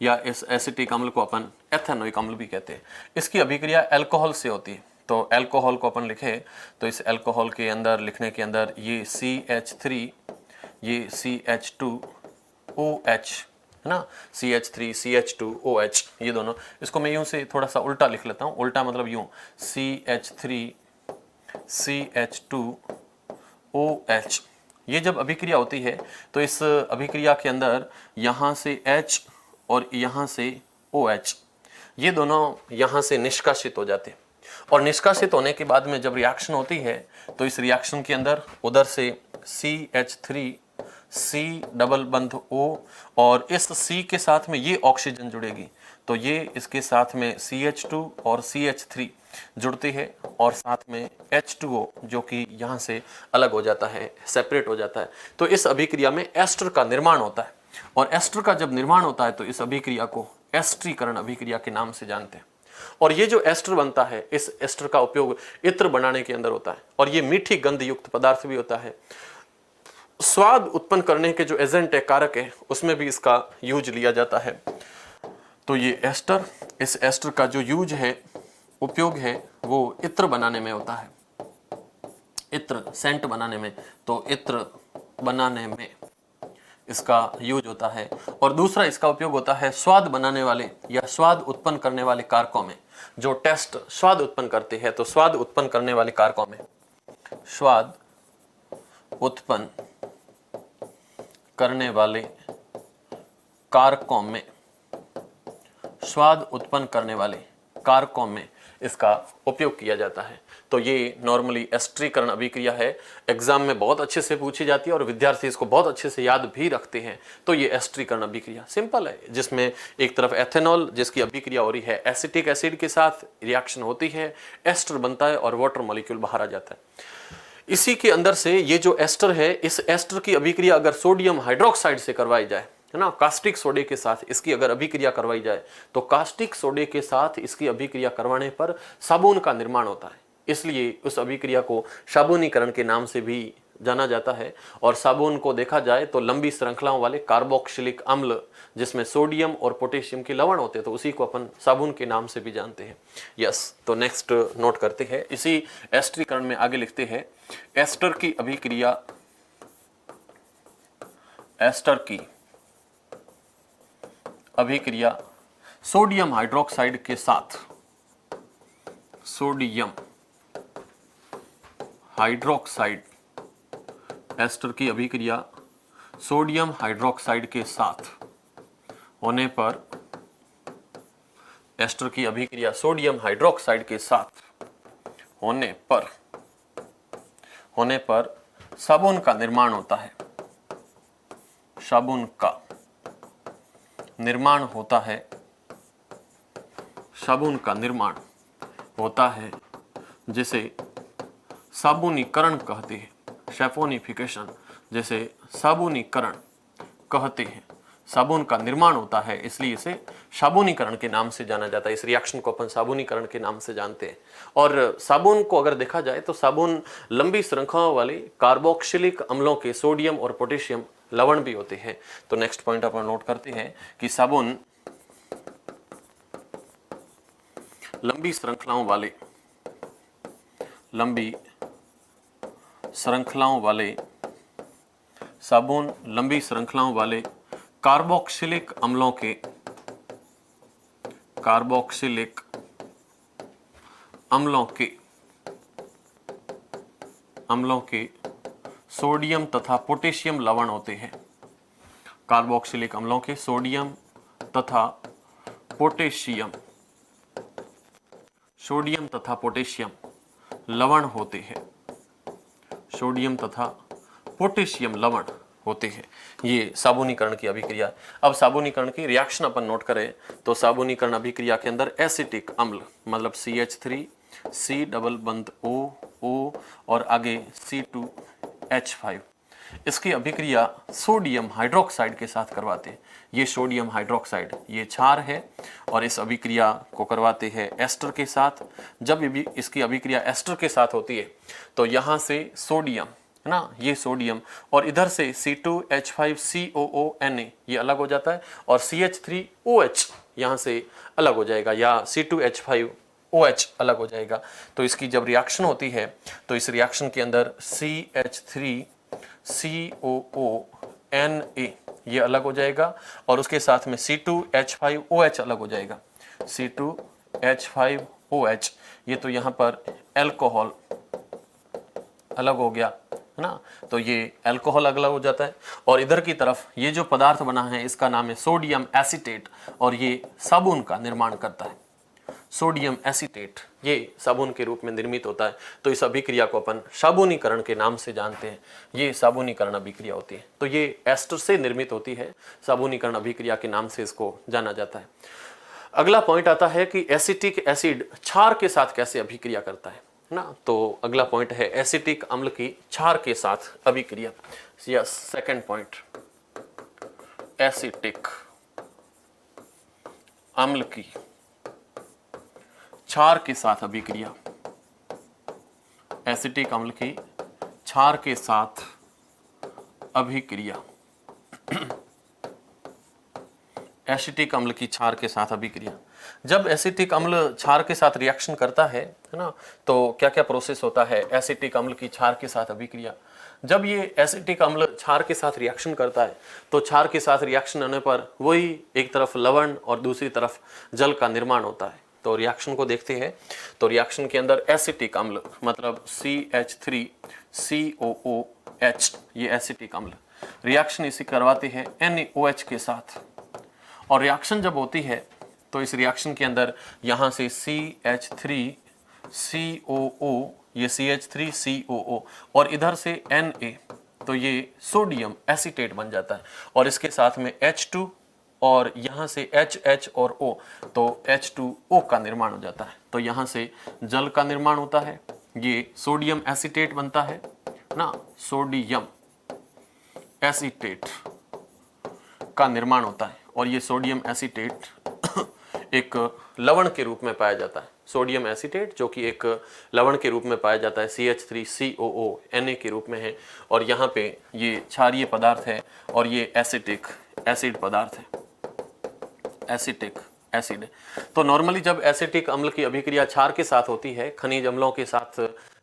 या इस एसिटिक अम्ल को अपन एथेनोइक अम्ल भी कहते हैं। इसकी अभिक्रिया अल्कोहल से होती है तो अल्कोहल को अपन लिखे तो इस अल्कोहल के अंदर लिखने के अंदर ये CH3, ये CH2OH है ना, CH3 CH2OH, ये दोनों, इसको मैं यूं से थोड़ा सा उल्टा लिख लेता हूँ, उल्टा मतलब यूं CH3 CH2OH। ये जब अभिक्रिया होती है तो इस अभिक्रिया के अंदर यहाँ से H और यहाँ से OH, ये दोनों यहाँ से निष्कासित हो जाते हैं और निष्कासित होने के बाद में जब रिएक्शन होती है तो इस रिएक्शन के अंदर उधर से CH3C डबल बंध O और इस C के साथ में ये ऑक्सीजन जुड़ेगी तो ये इसके साथ में CH2 और CH3 जुड़ती है और साथ में H2O जो कि यहाँ से अलग हो जाता है, सेपरेट हो जाता है। तो इस अभिक्रिया में एस्टर का निर्माण होता है और एस्टर का जब निर्माण होता है तो इस अभिक्रिया को एस्टरीकरण अभिक्रिया के नाम से जानते हैं। और ये जो एस्टर बनता है, इस एस्टर का उपयोग इत्र बनाने के अंदर होता है और ये मीठी गंध युक्त पदार्थ भी होता है। स्वाद उत्पन्न करने के जो एजेंट है, कारक है, उसमें भी इसका यूज लिया जाता है। तो ये एस्टर, इस एस्टर का जो यूज है, उपयोग है, वो इत्र बनाने में होता है, इत्र सेंट बनाने में, तो इत्र बनाने में इसका यूज होता है। और दूसरा इसका उपयोग होता है स्वाद बनाने वाले या स्वाद उत्पन्न करने वाले कारकों में। जो टेस्ट स्वाद उत्पन्न करते हैं तो स्वाद उत्पन्न करने वाले कारकों में, स्वाद उत्पन्न करने वाले कारकों में, स्वाद उत्पन्न करने वाले कारकों में इसका उपयोग किया जाता है। तो ये नॉर्मली एस्टरीकरण अभिक्रिया है, एग्जाम में बहुत अच्छे से पूछी जाती है और विद्यार्थी इसको बहुत अच्छे से याद भी रखते हैं। तो ये एस्टरीकरण अभिक्रिया सिंपल है, जिसमें एक तरफ एथेनॉल जिसकी अभिक्रिया हो रही है एसिटिक एसिड के साथ, रिएक्शन होती है, एस्टर बनता है और वाटर मॉलिक्यूल बाहर आ जाता है। इसी के अंदर से ये जो एस्टर है, इस एस्टर की अभिक्रिया अगर सोडियम हाइड्रोक्साइड से करवाई जाए, है ना, कास्टिक सोडे के साथ इसकी अगर अभिक्रिया करवाई जाए तो कास्टिक सोडे के साथ इसकी अभिक्रिया करवाने पर साबुन का निर्माण होता है। इसलिए उस अभिक्रिया को साबुनीकरण के नाम से भी जाना जाता है। और साबुन को देखा जाए तो लंबी श्रृंखलाओं वाले कार्बोक्सिलिक अम्ल जिसमें सोडियम और पोटेशियम के लवण होते हैं, तो उसी को अपन साबुन के नाम से भी जानते हैं। यस, तो नेक्स्ट नोट करते हैं। इसी एस्टरीकरण में आगे लिखते हैं, एस्टर की अभिक्रिया, एस्टर की अभिक्रिया सोडियम हाइड्रोक्साइड के साथ, सोडियम हाइड्रोक्साइड, एस्टर की अभिक्रिया सोडियम हाइड्रोक्साइड के साथ होने पर, एस्टर की अभिक्रिया सोडियम हाइड्रोक्साइड के साथ होने पर साबुन का निर्माण होता है, साबुन का निर्माण होता है, साबुन का निर्माण होता है, जिसे साबुनीकरण कहते हैं, सैफोनिफिकेशन, जैसे साबुनीकरण कहते हैं। साबुन का निर्माण होता है, इसलिए इसे साबुनीकरण के नाम से जाना जाता है। इस रिएक्शन को अपन साबुनीकरण के नाम से जानते हैं। और साबुन को अगर देखा जाए तो साबुन लंबी श्रृंखलाओं वाले कार्बोक्सिलिक अम्लों के सोडियम और पोटेशियम लवण भी होते हैं। तो नेक्स्ट पॉइंट अपन नोट करते हैं कि साबुन लंबी श्रृंखलाओं वाले, लंबी श्रृंखलाओं वाले, साबुन लंबी श्रृंखलाओं वाले कार्बोक्सिलिक अम्लों के, कार्बोक्सिलिक अम्लों के सोडियम तथा पोटेशियम लवण होते हैं। कार्बोक्सिलिक अम्लों के सोडियम तथा पोटेशियम, सोडियम तथा पोटेशियम लवण होते हैं, सोडियम तथा पोटेशियम लवण होते हैं। ये साबुनीकरण की अभिक्रिया। अब साबुनीकरण की रिएक्शन अपन नोट करें तो साबुनीकरण अभिक्रिया के अंदर एसिटिक अम्ल मतलब CH3, C डबल बंद O और आगे C2H5, इसकी अभिक्रिया सोडियम हाइड्रोक्साइड के साथ करवाते हैं। ये सोडियम हाइड्रोक्साइड ये क्षार है और इस अभिक्रिया को करवाते हैं एस्टर के साथ। जब भी इसकी अभिक्रिया एस्टर के साथ होती है तो यहाँ से सोडियम है ना, ये सोडियम, और इधर से C2H5COO Na ये अलग हो जाता है और CH3OH यहाँ से अलग हो जाएगा, या C2H5OH अलग हो जाएगा। तो इसकी जब रिएक्शन होती है तो इस रिएक्शन के अंदर CH3COONA ये अलग हो जाएगा और उसके साथ में C2H5OH अलग हो जाएगा, C2H5OH। ये तो यहाँ पर एल्कोहल अलग हो गया है ना, तो ये अल्कोहल अलग हो जाता है। और इधर की तरफ ये जो पदार्थ बना है इसका नाम है सोडियम एसीटेट और ये साबुन का निर्माण करता है। सोडियम एसीटेट ये साबुन के रूप में निर्मित होता है। तो इस अभिक्रिया को अपन साबुनीकरण के नाम से जानते हैं। ये साबुनीकरण अभिक्रिया होती है। तो ये एस्टर से निर्मित होती है, साबुनीकरण अभिक्रिया के नाम से इसको जाना जाता है। अगला पॉइंट आता है कि एसिटिक एसिड क्षार के साथ कैसे अभिक्रिया करता है ना। तो अगला पॉइंट है एसिटिक अम्ल की क्षार के साथ अभिक्रिया। यस, सेकंड पॉइंट, एसिटिक अम्ल की क्षार के साथ अभिक्रिया, एसिटिक अम्ल की क्षार के साथ अभिक्रिया, एसिटिक अम्ल की क्षार के साथ अभिक्रिया। जब एसिटिक अम्ल क्षार के साथ रिएक्शन करता है ना, तो क्या क्या प्रोसेस होता है एसिटिक अम्ल की क्षार के साथ अभिक्रिया। जब ये एसिटिक अम्ल क्षार के साथ रिएक्शन करता है तो क्षार के साथ रिएक्शन होने पर वही एक तरफ लवण और दूसरी तरफ जल का निर्माण होता है। तो रिएक्शन को देखते हैं। तो रिएक्शन के अंदर एसिटिक अम्ल मतलब CH3COOH ये एसिटिक अम्ल रिएक्शन इसी करवाते हैं NaOH के साथ। और रिएक्शन जब होती है तो इस रिएक्शन के अंदर यहाँ से CH3COO ये CH3COO और इधर से Na तो ये सोडियम एसीटेट बन जाता है और इसके साथ में H2 और यहाँ से HH और O तो H2O का निर्माण हो जाता है। तो यहाँ से जल का निर्माण होता है, ये सोडियम एसीटेट बनता है ना, सोडियम एसीटेट का निर्माण होता है और ये सोडियम एसीटेट एक लवण के रूप में पाया जाता है। सोडियम एसीटेट जो कि एक लवण के रूप में पाया जाता है, CH3COO Na के रूप में है, और यहाँ पे ये क्षारीय पदार्थ है और ये एसिटिक एसिड पदार्थ है, एसिटिक एसिड। तो नॉर्मली जब एसिटिक अम्ल की अभिक्रिया क्षार के साथ होती है, खनिज अम्लों के साथ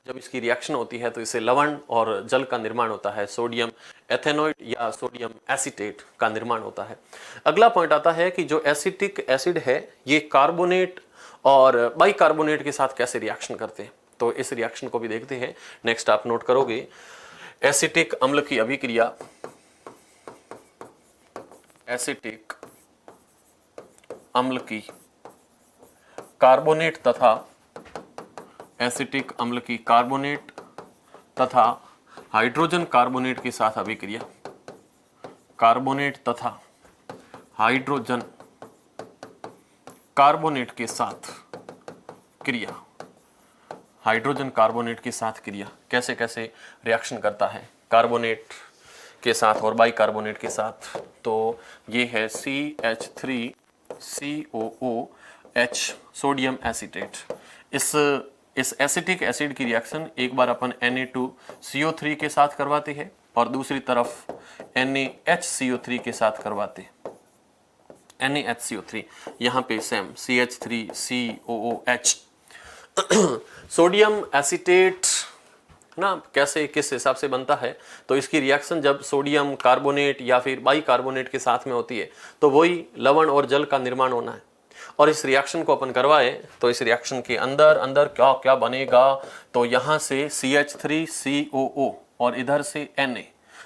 जब इसकी रिएक्शन होती है, तो इससे लवण और जल का निर्माण होता है, सोडियम एथेनॉइड या सोडियम एसीटेट का निर्माण होता है। अगला पॉइंट आता है कि जो एसिटिक एसिड है ये कार्बोनेट और बाइकार्बोनेट के साथ कैसे रिएक्शन करते हैं, तो इस रिएक्शन को भी देखते हैं। नेक्स्ट आप नोट करोगे, एसिटिक अम्ल की अभिक्रिया, एसिटिक अम्ल की कार्बोनेट तथा एसिटिक अम्ल की कार्बोनेट तथा हाइड्रोजन कार्बोनेट के साथ अभिक्रिया, कार्बोनेट तथा हाइड्रोजन कार्बोनेट के साथ क्रिया, हाइड्रोजन कार्बोनेट के साथ क्रिया कैसे कैसे रिएक्शन करता है कार्बोनेट के साथ और बाइकार्बोनेट के साथ। तो ये है CH3COOH सोडियम एसीटेट। इस एसिटिक एसिड की रिएक्शन एक बार अपन Na2CO3 के साथ करवाते हैं और दूसरी तरफ NaHCO3 के साथ करवाते हैं, NaHCO3, यहाँ पे सेम CH3COOH। सोडियम एसीटेट ना कैसे किस हिसाब से बनता है, तो इसकी रिएक्शन जब सोडियम कार्बोनेट या फिर बाइकार्बोनेट के साथ में होती है तो वही लवण और जल का निर्माण होना है। और इस रिएक्शन को अपन करवाए तो इस रिएक्शन के अंदर अंदर क्या क्या बनेगा, तो यहाँ से CH3COO और इधर से Na,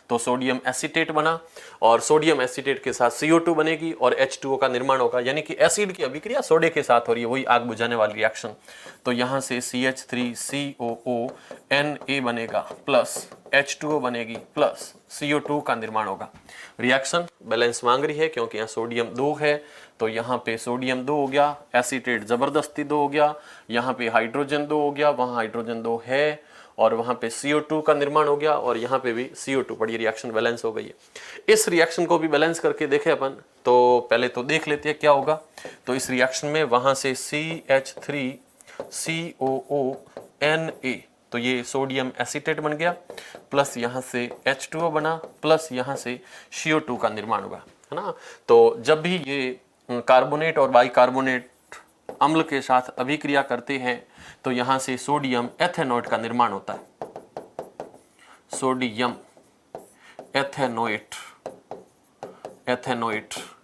तो सोडियम एसीटेट बना और सोडियम एसीटेट के साथ CO2 बनेगी और H2O का निर्माण होगा, यानी कि एसिड की अभिक्रिया सोडे के साथ हो रही है, वही आग बुझाने वाली रिएक्शन। तो यहाँ से CH3COO Na बनेगा प्लस H2O बनेगी प्लस CO2 का निर्माण होगा। रिएक्शन बैलेंस मांग रही है क्योंकि यहाँ सोडियम 2 है, तो यहाँ पे सोडियम 2 हो गया, एसीटेट जबरदस्ती 2 हो गया, यहाँ पे हाइड्रोजन 2 हो गया, वहाँ हाइड्रोजन 2 है और वहां पे CO2 का निर्माण हो गया और यहाँ पे भी CO2 पड़ी, रिएक्शन बैलेंस हो गई है। इस रिएक्शन को भी बैलेंस करके देखें अपन, तो पहले तो देख लेते हैं क्या होगा। तो इस रिएक्शन में वहां से CH3COONA, तो ये सोडियम एसीटेट बन गया, प्लस यहाँ से H2O बना, प्लस यहाँ से CO2 का निर्माण होगा, है ना। तो जब भी ये कार्बोनेट और बाइकार्बोनेट अम्ल के साथ अभिक्रिया करते हैं तो यहां से सोडियम एथेनॉइड का निर्माण होता है, सोडियम एथेनॉइड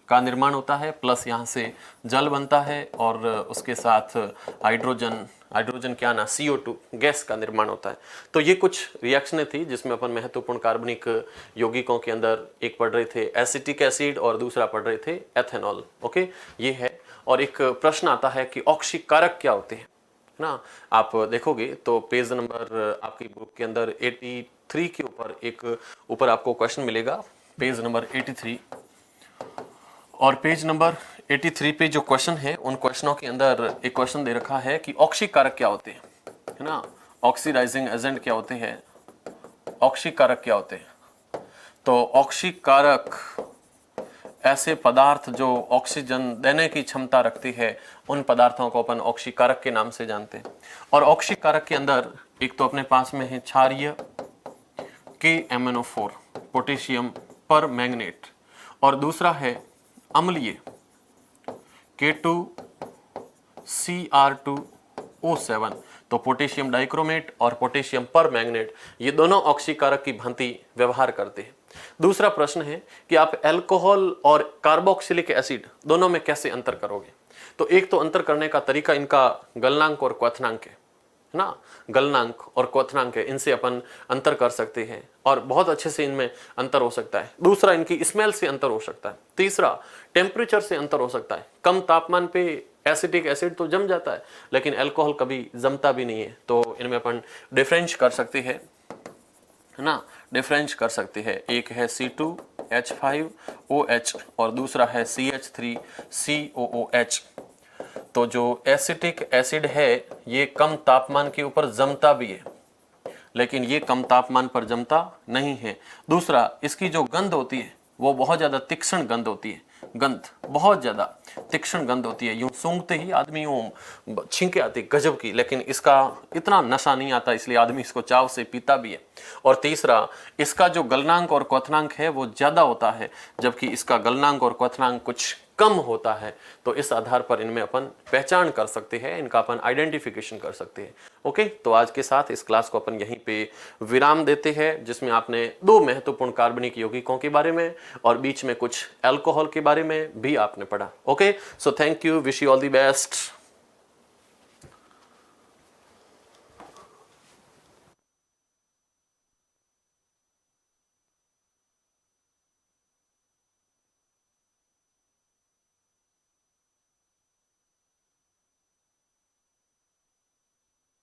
का निर्माण होता है, प्लस यहां से जल बनता है और उसके साथ हाइड्रोजन क्या ना CO2 गैस का निर्माण होता है। तो ये कुछ रिएक्शनें थी जिसमें अपन महत्वपूर्ण कार्बनिक यौगिकों के अंदर एक पढ़ रहे थे एसिटिक एसिड और दूसरा पढ़ रहे थे एथेनॉल। ओके, ये है। और एक प्रश्न आता है कि ऑक्सीकारक क्या होते हैं ना। आप देखोगे तो पेज नंबर आपकी बुक के अंदर 83 के ऊपर आपको क्वेश्चन मिलेगा, पेज नंबर 83। और पेज नंबर 83 पे जो क्वेश्चन है उन क्वेश्चनों के अंदर एक क्वेश्चन दे रखा है कि ऑक्सीकारक क्या होते हैं, है ना। ऑक्सीडाइजिंग एजेंट क्या होते हैं, ऑक्सीकारक क्या होते हैं। तो ऑक्सीकारक ऐसे पदार्थ जो ऑक्सीजन देने की क्षमता रखती है, उन पदार्थों को अपन ऑक्सीकारक के नाम से जानते हैं। और ऑक्सीकारक के अंदर एक तो अपने पास में है क्षारीय KMnO4 पोटेशियम पर मैंगनेट, और दूसरा है अम्लीय K2Cr2O7, तो पोटेशियम डाइक्रोमेट और पोटेशियम पर मैंगनेट, ये दोनों ऑक्सीकारक की भांति व्यवहार करते हैं। दूसरा प्रश्न है कि आप अल्कोहल और कार्बोक्सिलिक एसिड दोनों में कैसे अंतर करोगे। तो एक तो अंतर करने का तरीका इनका गलनांक और क्वथनांक है ना, गलनांक और क्वथनांक है, इनसे अपन अंतर कर सकते हैं और बहुत अच्छे से इनमें अंतर हो सकता है। दूसरा इनकी स्मेल से अंतर हो सकता है। तीसरा टेम्परेचर से अंतर हो सकता है, कम तापमान पे एसिटिक एसिड तो जम जाता है लेकिन अल्कोहल कभी जमता भी नहीं है, तो इनमें अपन डिफरेंस कर सकते हैं, है ना, डिफरेंस कर सकते हैं। एक है C2H5OH और दूसरा है CH3COOH। तो जो एसिटिक एसिड है ये कम तापमान के ऊपर जमता भी है लेकिन ये कम तापमान पर जमता नहीं है। दूसरा, इसकी जो गंध होती है वो बहुत ज़्यादा तीक्ष्ण गंध होती है, गंध बहुत ज़्यादा तीक्ष्ण गंध होती है, यूं सूंघते ही आदमी यूं छींके आती गजब की, लेकिन इसका इतना नशा नहीं आता, इसलिए आदमी इसको चाव से पीता भी है। और तीसरा, इसका जो गलनांक और क्वथनांक है वो ज़्यादा होता है, जबकि इसका गलनांक और क्वथनांक कुछ कम होता है। तो इस आधार पर इनमें अपन पहचान कर सकते हैं, इनका अपन आइडेंटिफिकेशन कर सकते हैं। ओके, तो आज के साथ इस क्लास को अपन यहीं पे विराम देते हैं, जिसमें आपने 2 महत्वपूर्ण कार्बनिक यौगिकों के बारे में और बीच में कुछ अल्कोहल के बारे में भी आपने पढ़ा। Okay, so thank you, wish you all the best.